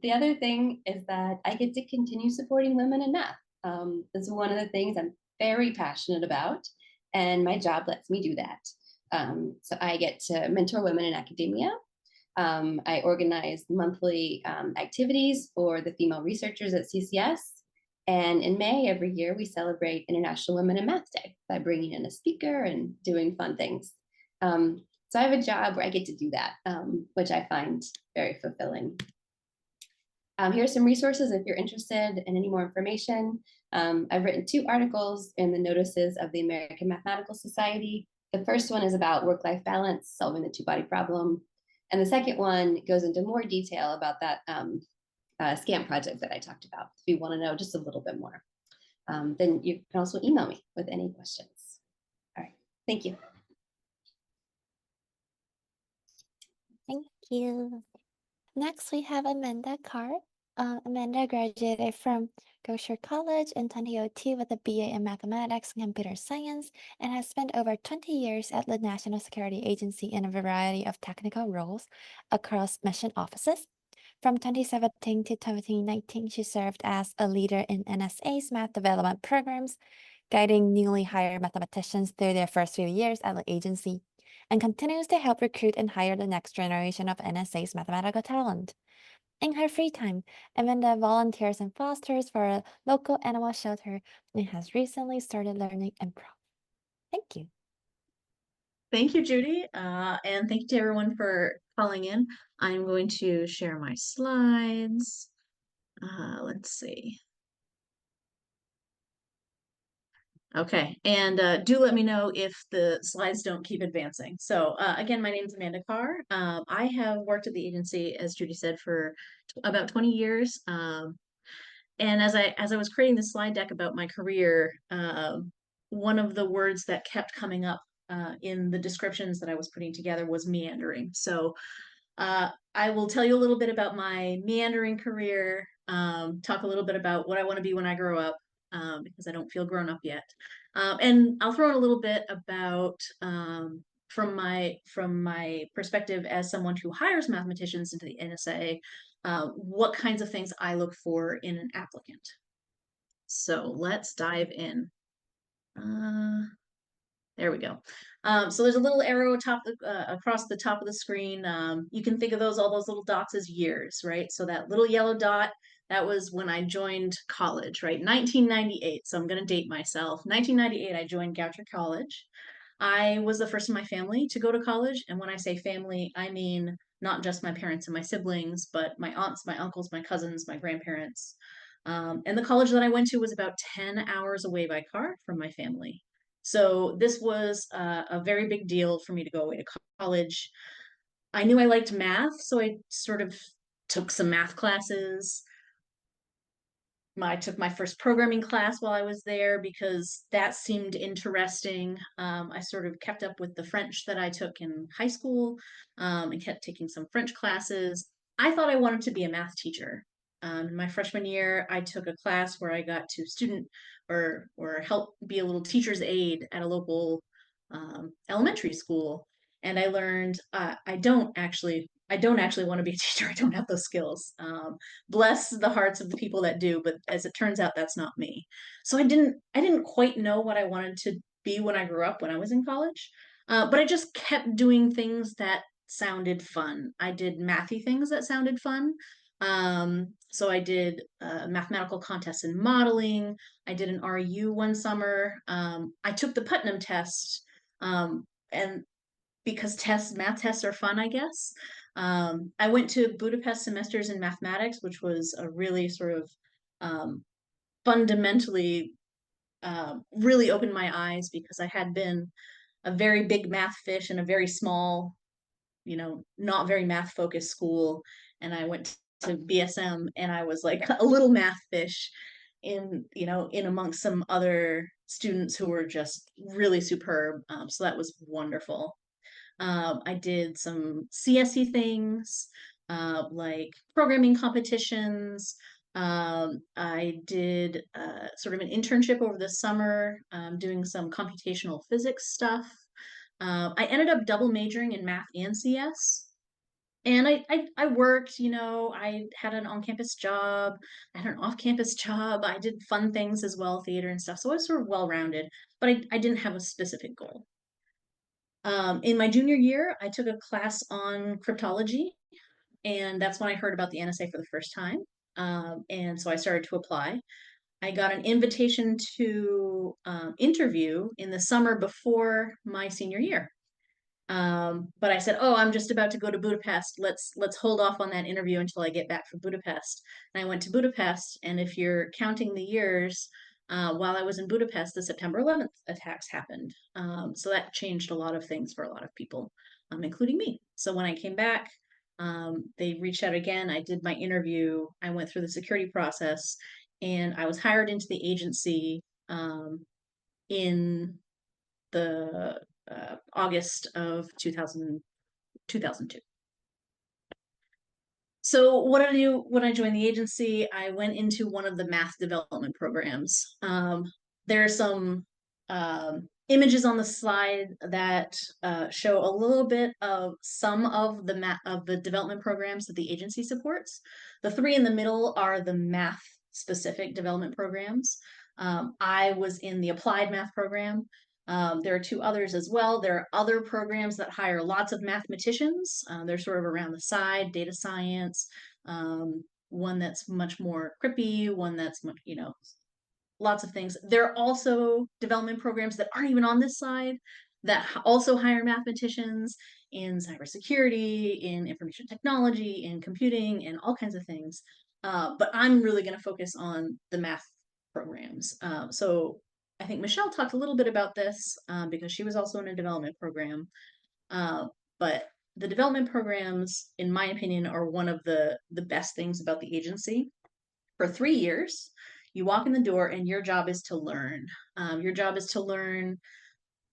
The other thing is that I get to continue supporting women in math. This is one of the things I'm very passionate about, and my job lets me do that. So I get to mentor women in academia. I organize monthly activities for the female researchers at CCS. And in May every year, we celebrate International Women in Math Day by bringing in a speaker and doing fun things. So I have a job where I get to do that, which I find very fulfilling. Here's some resources if you're interested in any more information. I've written 2 articles in the notices of the American Mathematical Society. The first one is about work-life balance, solving the two-body problem. And the second one goes into more detail about that SCAMP project that I talked about. If you want to know just a little bit more, then you can also email me with any questions. All right, thank you. Thank you. Next, we have Amanda Carr. Amanda graduated from Gosher College in 2002 with a BA in Mathematics and Computer Science and has spent over 20 years at the National Security Agency in a variety of technical roles across mission offices. From 2017 to 2019, she served as a leader in NSA's math development programs, guiding newly hired mathematicians through their first few years at the agency, and continues to help recruit and hire the next generation of NSA's mathematical talent. In her free time, Amanda volunteers and fosters for a local animal shelter and has recently started learning improv. Thank you. Thank you, Judy, and thank you to everyone for calling in. I'm going to share my slides. Let's see. Okay, and do let me know if the slides don't keep advancing. So again, my name is Amanda Carr. I have worked at the agency, as Judy said, for about 20 years. And as I was creating the slide deck about my career, one of the words that kept coming up in the descriptions that I was putting together was meandering. So I will tell you a little bit about my meandering career, talk a little bit about what I want to be when I grow up, because I don't feel grown up yet. And I'll throw in a little bit about from my perspective as someone who hires mathematicians into the NSA, what kinds of things I look for in an applicant. So let's dive in. There we go. So there's a little arrow across the top of the screen. You can think of all those little dots as years, right? So that little yellow dot, that was when I joined college, right? 1998. So I'm going to date myself. 1998, I joined Goucher College. I was the first in my family to go to college. And when I say family, I mean not just my parents and my siblings, but my aunts, my uncles, my cousins, my grandparents. And the college that I went to was about 10 hours away by car from my family. So this was a very big deal for me to go away to college. I knew I liked math, so I sort of took some math classes. I took my first programming class while I was there because that seemed interesting. I sort of kept up with the French that I took in high school, and kept taking some French classes. I thought I wanted to be a math teacher. My freshman year, I took a class where I got to student or help be a little teacher's aide at a local elementary school, and I learned I don't actually want to be a teacher. I don't have those skills. Bless the hearts of the people that do, but as it turns out, that's not me. So I didn't quite know what I wanted to be when I grew up, when I was in college. But I just kept doing things that sounded fun. I did mathy things that sounded fun. So I did mathematical contests in modeling. I did an RU one summer. I took the Putnam test, and because math tests are fun, I guess. I went to Budapest semesters in mathematics, which was a really sort of fundamentally really opened my eyes because I had been a very big math fish in a very small, not very math focused school. And I went to BSM and I was like a little math fish in amongst some other students who were just really superb. So that was wonderful. I did some CSE things, like programming competitions. I did sort of an internship over the summer, doing some computational physics stuff. I ended up double majoring in math and CS. And I worked, I had an on-campus job, I had an off-campus job, I did fun things as well, theater and stuff. So I was sort of well-rounded, but I didn't have a specific goal. In my junior year, I took a class on cryptology, and that's when I heard about the NSA for the first time. And so I started to apply. I got an invitation to interview in the summer before my senior year. But I said, "Oh, I'm just about to go to Budapest. Let's hold off on that interview until I get back from Budapest." And I went to Budapest, and if you're counting the years, While I was in Budapest, the September 11th attacks happened. So that changed a lot of things for a lot of people, including me. So when I came back, they reached out again. I did my interview. I went through the security process, and I was hired into the agency in the August of 2002. So what did I do when I joined the agency? I went into one of the math development programs. There are some images on the slide that show a little bit of some of the development programs that the agency supports. The three in the middle are the math specific development programs. I was in the applied math program. There are two others as well. There are other programs that hire lots of mathematicians. They're sort of around the side, data science, one that's much more crippy, one that's much, lots of things. There are also development programs that aren't even on this slide that also hire mathematicians in cybersecurity, in information technology, in computing, and all kinds of things. But I'm really going to focus on the math programs. So I think Michelle talked a little bit about this because she was also in a development program. But the development programs, in my opinion, are one of the best things about the agency. For 3 years, you walk in the door and your job is to learn. Your job is to learn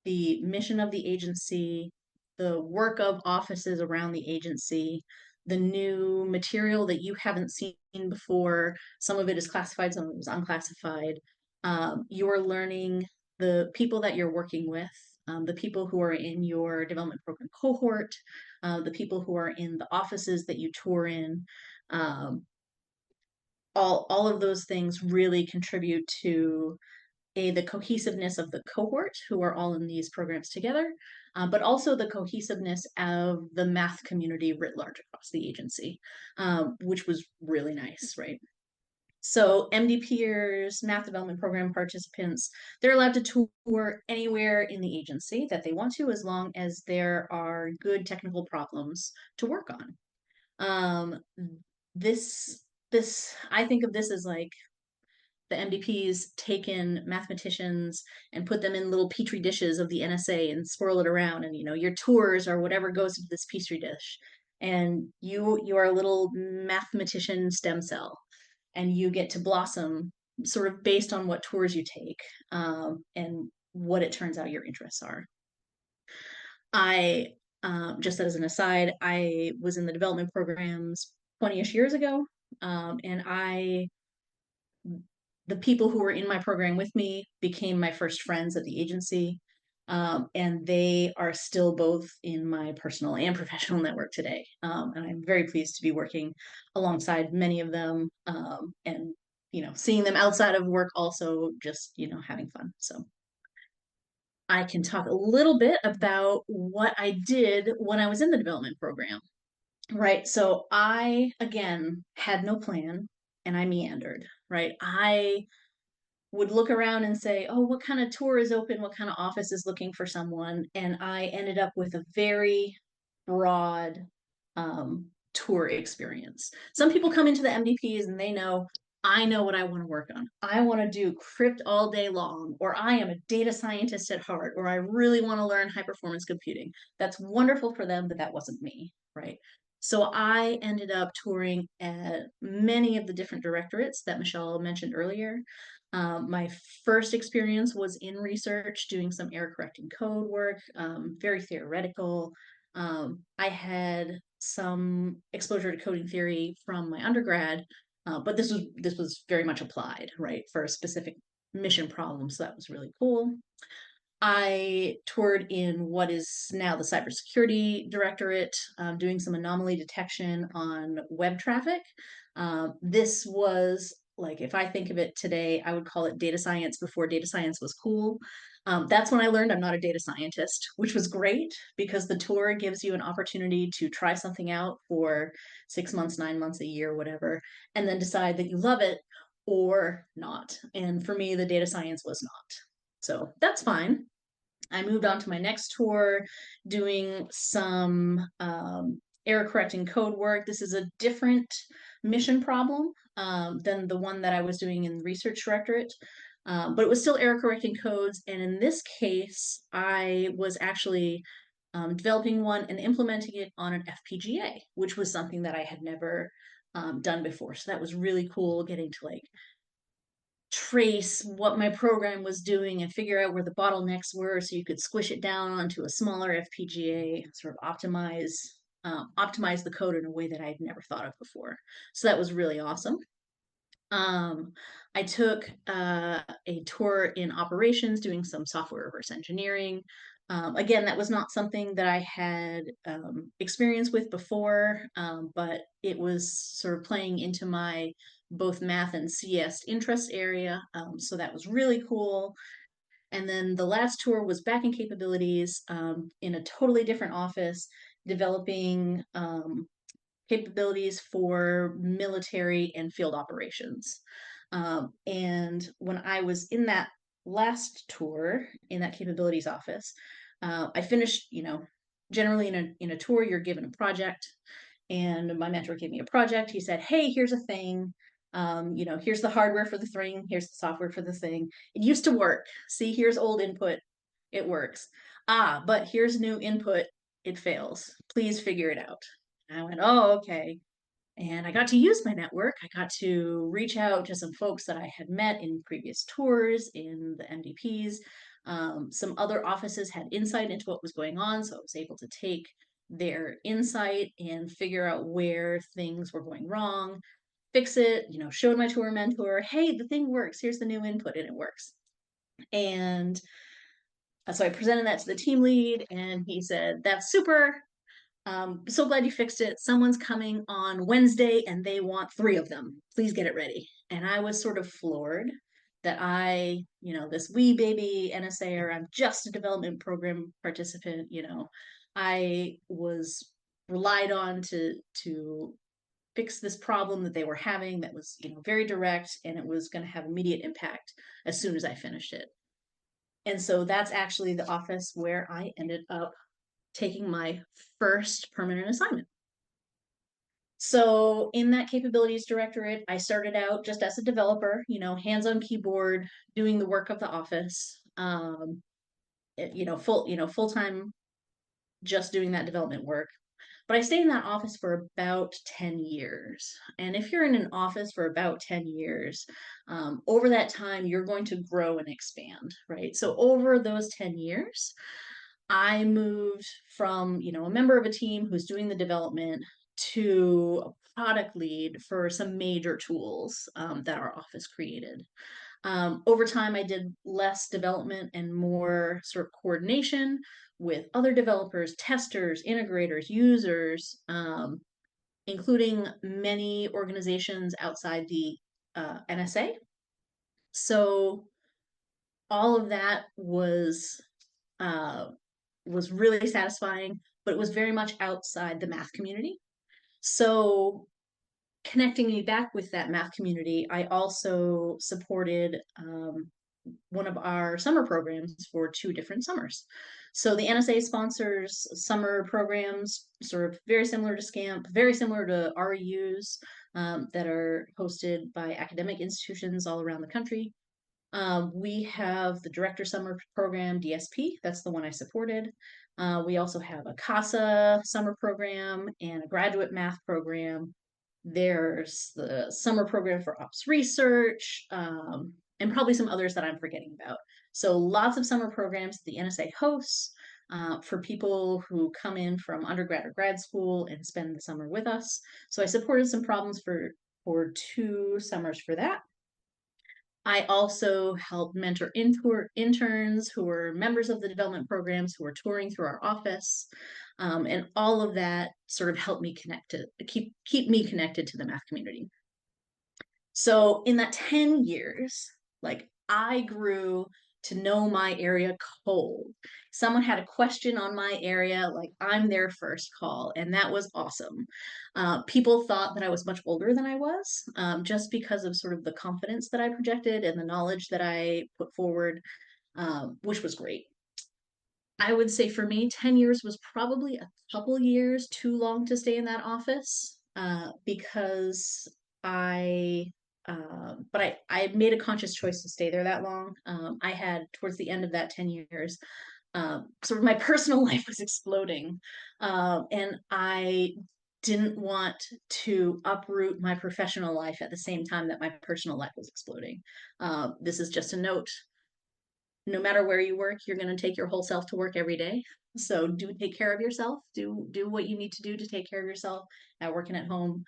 the mission of the agency, the work of offices around the agency, the new material that you haven't seen before. Some of it is classified, some of it is unclassified. You're learning the people that you're working with, the people who are in your development program cohort, the people who are in the offices that you tour in. All of those things really contribute to the cohesiveness of the cohort who are all in these programs together, but also the cohesiveness of the math community writ large across the agency, which was really nice, right? So MDPers, math development program participants, they're allowed to tour anywhere in the agency that they want to, as long as there are good technical problems to work on. I think of this as like the MDPs taken mathematicians and put them in little petri dishes of the NSA and swirl it around, and your tours or whatever goes into this petri dish, and you are a little mathematician stem cell, and you get to blossom sort of based on what tours you take, and what it turns out your interests are. I just as an aside, I was in the development programs 20-ish years ago, and the people who were in my program with me became my first friends at the agency. And they are still both in my personal and professional network today. And I'm very pleased to be working alongside many of them, and, seeing them outside of work also, just, having fun. So I can talk a little bit about what I did when I was in the development program. Right. So I, again, had no plan and I meandered, right? I would look around and say, oh, what kind of tour is open? What kind of office is looking for someone? And I ended up with a very broad tour experience. Some people come into the MDPs and they know, I know what I want to work on. I want to do crypt all day long, or I am a data scientist at heart, or I really want to learn high performance computing. That's wonderful for them, but that wasn't me, right? So I ended up touring at many of the different directorates that Michelle mentioned earlier. My first experience was in research, doing some error correcting code work, very theoretical. I had some exposure to coding theory from my undergrad, but this was very much applied, right, for a specific mission problem. So that was really cool. I toured in what is now the Cybersecurity Directorate, doing some anomaly detection on web traffic. This was, like, if I think of it today, I would call it data science before data science was cool. That's when I learned I'm not a data scientist, which was great because the tour gives you an opportunity to try something out for 6 months, 9 months, a year, whatever, and then decide that you love it or not. And for me, the data science was not. So that's fine. I moved on to my next tour, doing some error correcting code work. This is a different mission problem than the one that I was doing in the research directorate. But it was still error correcting codes. And in this case, I was actually developing one and implementing it on an FPGA, which was something that I had never done before. So that was really cool, getting to like trace what my program was doing and figure out where the bottlenecks were, so you could squish it down onto a smaller FPGA, sort of optimize the code in a way that I'd never thought of before. So that was really awesome. I took a tour in operations, doing some software reverse engineering. Again, that was not something that I had experience with before, but it was sort of playing into my both math and CS interest area. So that was really cool. And then the last tour was back in capabilities in a totally different office, developing capabilities for military and field operations. And when I was in that last tour in that capabilities office, I finished, generally in a tour, you're given a project, and my mentor gave me a project. He said, hey, here's a thing. Here's the hardware for the thing. Here's the software for the thing. It used to work. See, here's old input. It works. But here's new input. It fails. Please figure it out. And I went, oh, okay. And I got to use my network. I got to reach out to some folks that I had met in previous tours in the MDPs. Some other offices had insight into what was going on, so I was able to take their insight and figure out where things were going wrong, fix it, showed my tour mentor, hey, the thing works. Here's the new input, and it works. And so I presented that to the team lead, and he said, that's super. So glad you fixed it. Someone's coming on Wednesday and they want 3 of them. Please get it ready. And I was sort of floored that this wee baby NSAer, I'm just a development program participant, I was relied on to fix this problem that they were having that was, very direct, and it was going to have immediate impact as soon as I finished it. And so that's actually the office where I ended up taking my first permanent assignment. So in that capabilities directorate, I started out just as a developer, hands-on keyboard, doing the work of the office, full-time, just doing that development work. But I stayed in that office for about 10 years. And if you're in an office for about 10 years, over that time, you're going to grow and expand, right? So over those 10 years, I moved from, a member of a team who's doing the development to a product lead for some major tools that our office created. Over time, I did less development and more sort of coordination with other developers, testers, integrators, users, including many organizations outside the NSA. So all of that was really satisfying, but it was very much outside the math community. So connecting me back with that math community, I also supported one of our summer programs for 2 different summers. So the NSA sponsors summer programs, sort of very similar to SCAMP, very similar to REUs that are hosted by academic institutions all around the country. We have the Director Summer Program, DSP. That's the one I supported. We also have a CASA summer program and a graduate math program. There's the summer program for ops research, and probably some others that I'm forgetting about. So lots of summer programs the NSA hosts for people who come in from undergrad or grad school and spend the summer with us. So I supported some problems for 2 summers for that. I also help mentor interns who are members of the development programs who are touring through our office. And all of that sort of helped me keep me connected to the math community. So in that 10 years, I grew to know my area cold. Someone had a question on my area, I'm their first call, and that was awesome. People thought that I was much older than I was, just because of sort of the confidence that I projected and the knowledge that I put forward, which was great. I would say for me, 10 years was probably a couple years too long to stay in that office, because I but I made a conscious choice to stay there that long. I had, towards the end of that 10 years, sort of my personal life was exploding. And I didn't want to uproot my professional life at the same time that my personal life was exploding. This is just a note. No matter where you work, you're going to take your whole self to work every day. So do take care of yourself. Do what you need to do to take care of yourself. At working at home,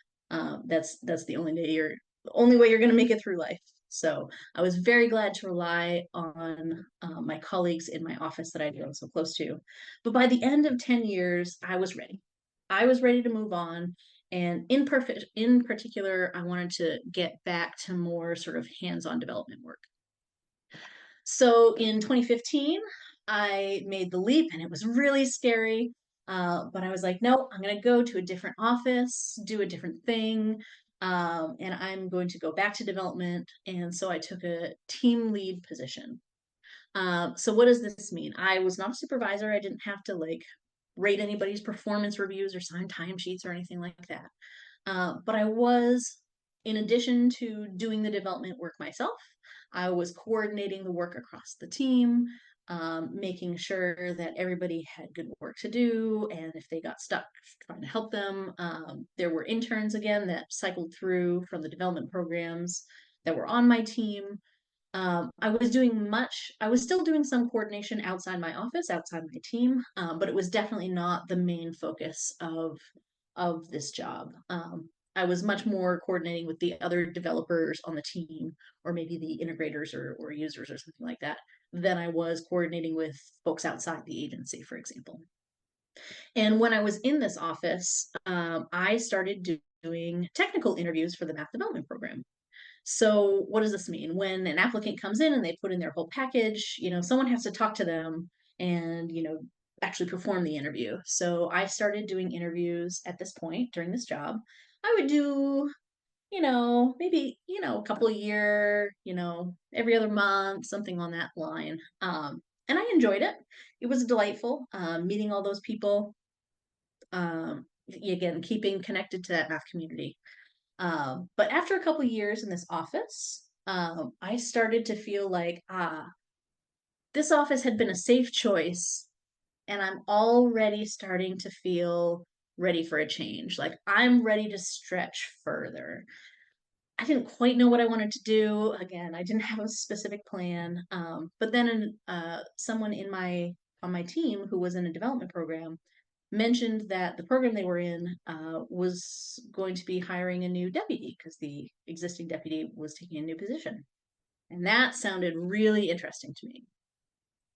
that's the only way you're going to make it through life. So I was very glad to rely on my colleagues in my office that I feel so close to. But by the end of 10 years, I was ready. I was ready to move on. And in particular, I wanted to get back to more sort of hands-on development work. So in 2015, I made the leap and it was really scary. But I was like, no, I'm going to go to a different office, do a different thing. And I'm going to go back to development. And so I took a team lead position. So what does this mean? I was not a supervisor. I didn't have to like rate anybody's performance reviews or sign timesheets or anything like that. But I was, in addition to doing the development work myself, I was coordinating the work across the team, making sure that everybody had good work to do, and if they got stuck, trying to help them. There were interns again that cycled through from the development programs that were on my team. I was still doing some coordination outside my office, outside my team, but it was definitely not the main focus of this job. I was much more coordinating with the other developers on the team, or maybe the integrators or users or something like that, than I was coordinating with folks outside the agency, for example. And when I was in this office, I started doing technical interviews for the math development program. So what does this mean? When an applicant comes in and they put in their whole package, someone has to talk to them and, actually perform the interview. So I started doing interviews at this point during this job. I would do, maybe, a couple a year, every other month, something on that line. And I enjoyed it. It was delightful, meeting all those people. Again, keeping connected to that math community. But after a couple years in this office, I started to feel like, this office had been a safe choice, and I'm already starting to feel ready for a change. Like I'm ready to stretch further. I didn't quite know what I wanted to do. Again, I didn't have a specific plan. But then someone on my team who was in a development program mentioned that the program they were in was going to be hiring a new deputy because the existing deputy was taking a new position. And that sounded really interesting to me.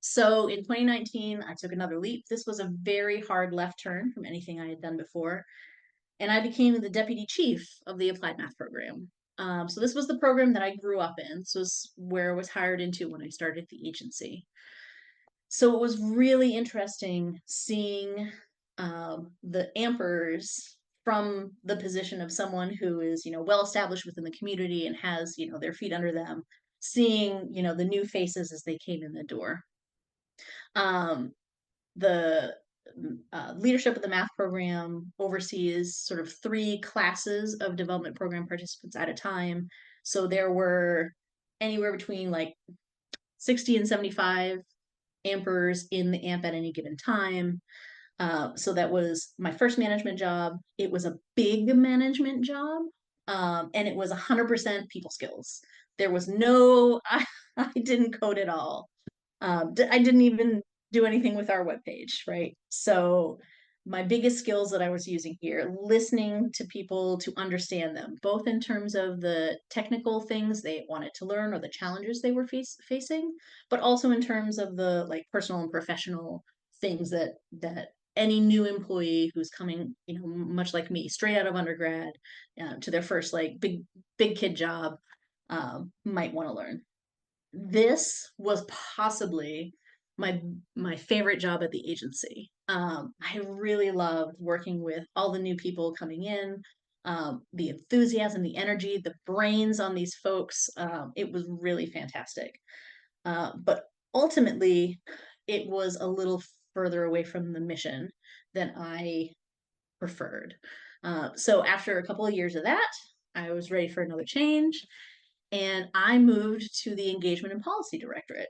So in 2019, I took another leap. This was a very hard left turn from anything I had done before. And I became the deputy chief of the applied math program. So this was the program that I grew up in. This was where I was hired into when I started the agency. So it was really interesting seeing the Ampers from the position of someone who is, well established within the community and has, their feet under them, seeing, the new faces as they came in the door. The leadership of the math program oversees sort of 3 classes of development program participants at a time. So there were anywhere between like 60 and 75 ampers in the AMP at any given time. So that was my first management job. It was a big management job, and it was 100% people skills. There was I didn't code at all. I didn't even do anything with our webpage, right? So my biggest skills that I was using here, listening to people to understand them, both in terms of the technical things they wanted to learn or the challenges they were facing, but also in terms of the like personal and professional things that any new employee who's coming, much like me, straight out of undergrad to their first like big kid job might want to learn. This was possibly my favorite job at the agency. I really loved working with all the new people coming in, the enthusiasm, the energy, the brains on these folks. It was really fantastic. But ultimately, it was a little further away from the mission than I preferred. So after a couple of years of that, I was ready for another change. and I moved to the Engagement and Policy Directorate.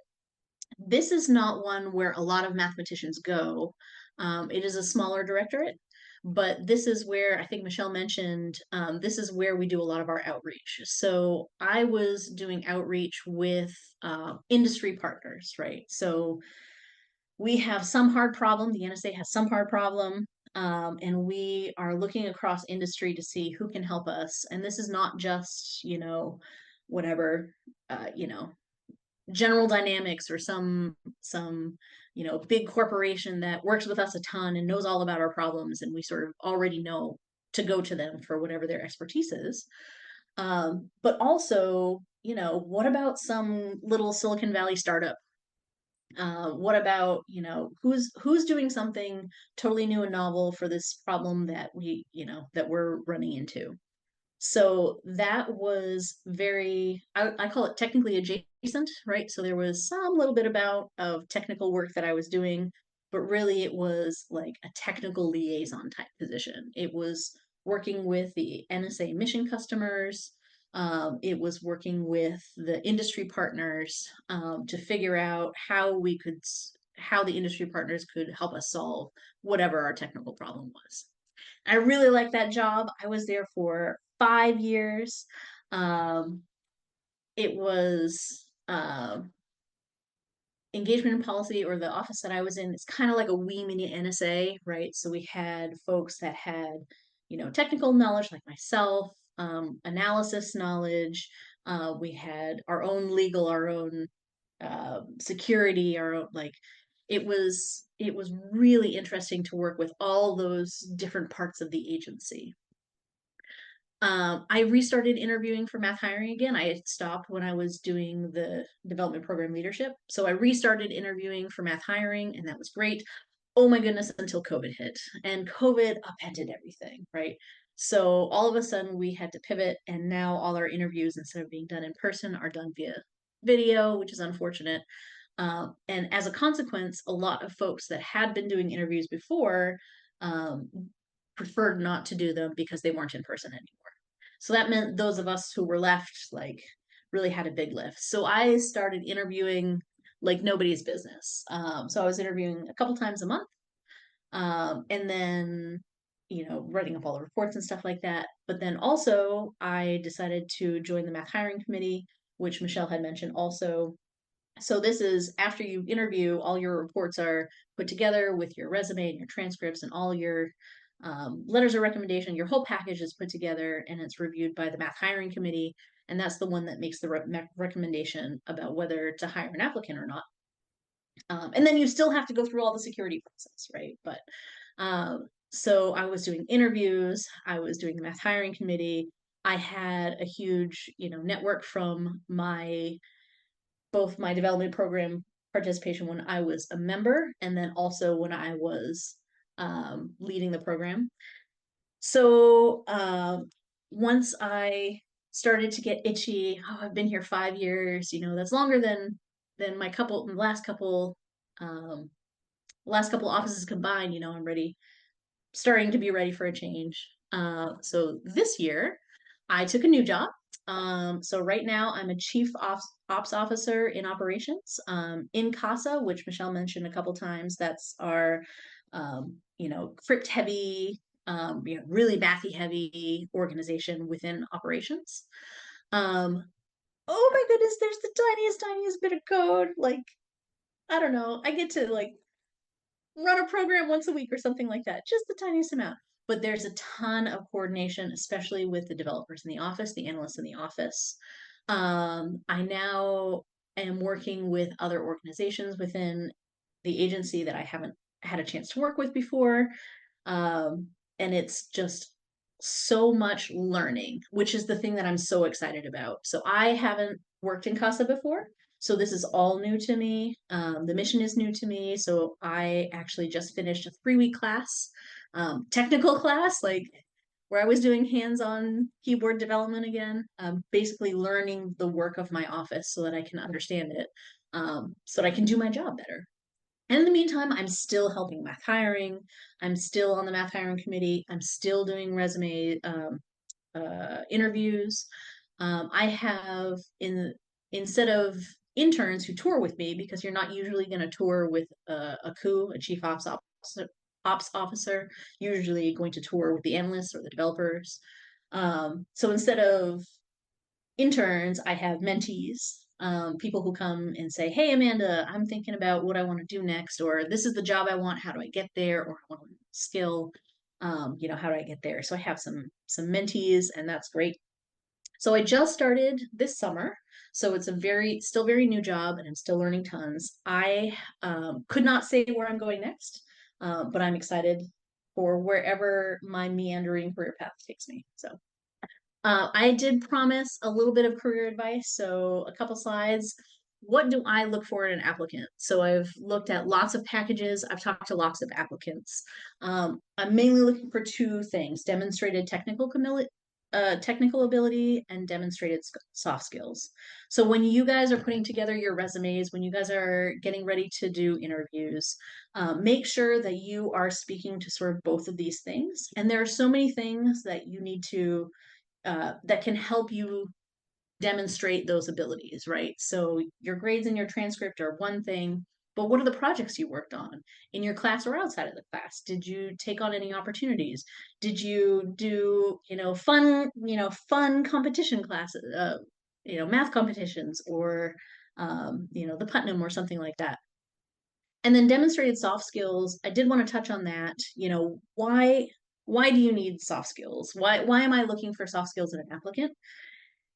This is not one where a lot of mathematicians go. It is a smaller directorate, but this is where I think Michelle mentioned, this is where we do a lot of our outreach. So I was doing outreach with industry partners, right? So we have some hard problem, the NSA has some hard problem, and we are looking across industry to see who can help us. And this is not just, whatever, General Dynamics or some big corporation that works with us a ton and knows all about our problems, and we sort of already know to go to them for whatever their expertise is. But also, what about some little Silicon Valley startup? What about, who's doing something totally new and novel for this problem that that we're running into? So that was very, I call it technically adjacent, right? So there was some little bit of technical work that I was doing, but really it was like a technical liaison type position. It was working with the NSA mission customers. It was working with the industry partners to figure out how the industry partners could help us solve whatever our technical problem was. I really liked that job. I was there for 5 years. It was engagement and policy, or the office that I was in. It's kind of like a wee mini NSA, right? So we had folks that had, technical knowledge like myself, analysis knowledge. We had our own legal, our own security, our own, like, it was really interesting to work with all those different parts of the agency. I restarted interviewing for math hiring again. I had stopped when I was doing the development program leadership. So I restarted interviewing for math hiring, and that was great. Oh my goodness, until COVID hit. And COVID upended everything, right? So all of a sudden we had to pivot, and now all our interviews, instead of being done in person, are done via video, which is unfortunate. And as a consequence, a lot of folks that had been doing interviews before preferred not to do them because they weren't in person anymore. So that meant those of us who were left, like, really had a big lift. So I started interviewing like nobody's business. So I was interviewing a couple times a month, and then, writing up all the reports and stuff like that. But then also I decided to join the math hiring committee, which Michelle had mentioned also. So this is after you interview, all your reports are put together with your resume and your transcripts and all your letters of recommendation. Your whole package is put together and it's reviewed by the math hiring committee. And that's the one that makes the recommendation about whether to hire an applicant or not. And then you still have to go through all the security process, right? But so I was doing interviews, I was doing the math hiring committee. I had a huge, network from both my development program participation when I was a member, and then also when I was leading the program. So once I started to get itchy, I've been here 5 years, that's longer than my last couple offices combined. I'm starting to be ready for a change. So this year I took a new job. So right now I'm a chief ops officer in operations, in CASA, which Michelle mentioned a couple times. That's our, crypt heavy, really mathy heavy organization within operations. Oh my goodness, there's the tiniest bit of code. Like, I don't know, I get to like run a program once a week or something like that, just the tiniest amount. But there's a ton of coordination, especially with the developers in the office, the analysts in the office. I now am working with other organizations within the agency that I haven't had a chance to work with before. And it's just so much learning, which is the thing that I'm so excited about. So I haven't worked in CASA before. So this is all new to me. The mission is new to me. So I actually just finished a 3-week class, technical class, like where I was doing hands-on keyboard development again, basically learning the work of my office so that I can understand it, so that I can do my job better. And in the meantime, I'm still helping math hiring. I'm still on the math hiring committee. I'm still doing resume interviews. I have instead of interns who tour with me, because you're not usually going to tour with a COO, a chief ops officer, usually going to tour with the analysts or the developers. So instead of interns, I have mentees, people who come and say, hey, Amanda, I'm thinking about what I want to do next, or this is the job I want. How do I get there? Or I want to skill, how do I get there? So I have some mentees, and that's great. So I just started this summer. So it's still very new job, and I'm still learning tons. I could not say where I'm going next, but I'm excited for wherever my meandering career path takes me. So I did promise a little bit of career advice. So a couple slides. What do I look for in an applicant? So I've looked at lots of packages. I've talked to lots of applicants. I'm mainly looking for two things: demonstrated technical ability and demonstrated soft skills. So when you guys are putting together your resumes, when you guys are getting ready to do interviews, make sure that you are speaking to sort of both of these things. And there are so many things that you need to that can help you demonstrate those abilities, right? So your grades and your transcript are one thing, but what are the projects you worked on in your class or outside of the class? Did you take on any opportunities? Did you do, fun competition classes, math competitions, or, the Putnam or something like that? And then demonstrated soft skills, I did want to touch on that. Why do you need soft skills? Why am I looking for soft skills in an applicant?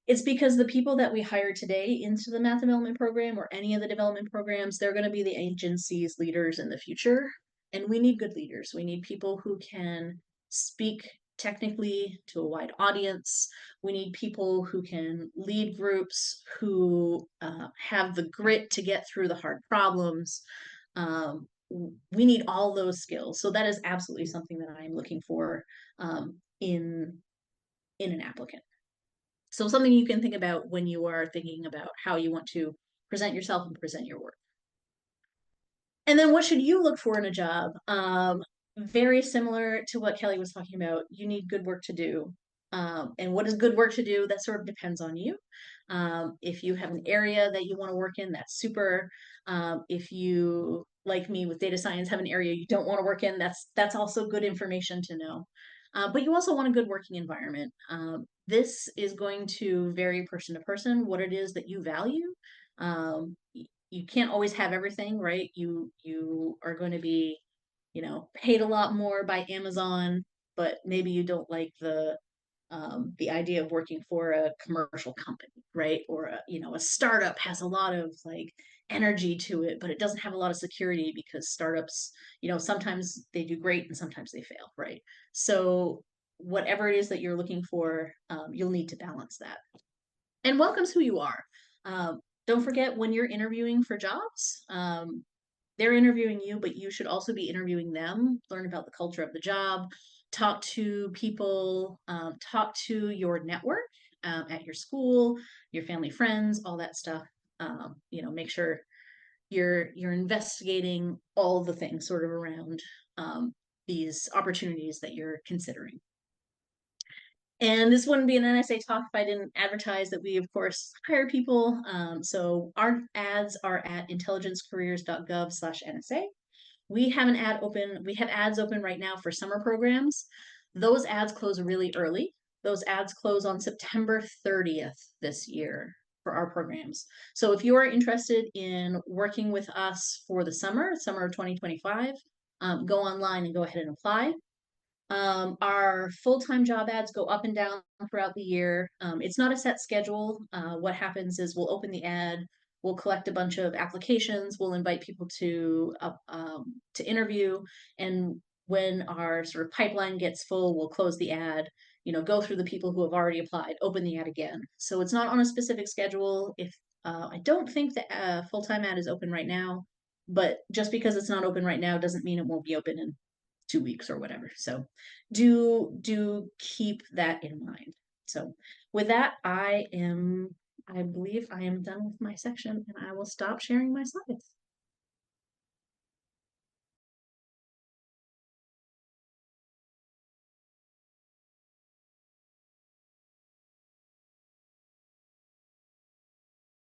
It's because the people that we hire today into the math development program or any of the development programs, they're going to be the agency's leaders in the future. And we need good leaders. We need people who can speak technically to a wide audience. We need people who can lead groups, who have the grit to get through the hard problems. We need all those skills. So that is absolutely something that I am looking for in an applicant. So something you can think about when you are thinking about how you want to present yourself and present your work. And then what should you look for in a job? Very similar to what Kelly was talking about. You need good work to do. And what is good work to do? That sort of depends on you. If you have an area that you want to work in, that's super. If you, like me with data science, have an area you don't want to work in, that's also good information to know. But you also want a good working environment. This is going to vary person to person, what it is that you value. You can't always have everything, right? You are going to be, paid a lot more by Amazon, but maybe you don't like the idea of working for a commercial company, right? Or a startup has a lot of like energy to it, but it doesn't have a lot of security, because startups, sometimes they do great and sometimes they fail, right? So whatever it is that you're looking for, you'll need to balance that. And welcome's who you are. Don't forget, when you're interviewing for jobs, they're interviewing you, but you should also be interviewing them. Learn about the culture of the job, talk to people, talk to your network at your school, your family, friends, all that stuff. Make sure you're investigating all the things sort of around these opportunities that you're considering. And this wouldn't be an NSA talk if I didn't advertise that we, of course, hire people. So our ads are at intelligencecareers.gov/NSA. We have an ad open. We have ads open right now for summer programs. Those ads close really early. Those ads close on September 30th this year for our programs. So if you are interested in working with us for the summer of 2025, go online and go ahead and apply. Our full-time job ads go up and down throughout the year. It's not a set schedule. What happens is we'll open the ad, we'll collect a bunch of applications, we'll invite people to interview, and when our sort of pipeline gets full, we'll close the ad, go through the people who have already applied, open the ad again. So it's not on a specific schedule. If I don't think the full-time ad is open right now, but just because it's not open right now doesn't mean it won't be open in 2 weeks or whatever. So do keep that in mind. So with that, I believe I am done with my section, and I will stop sharing my slides.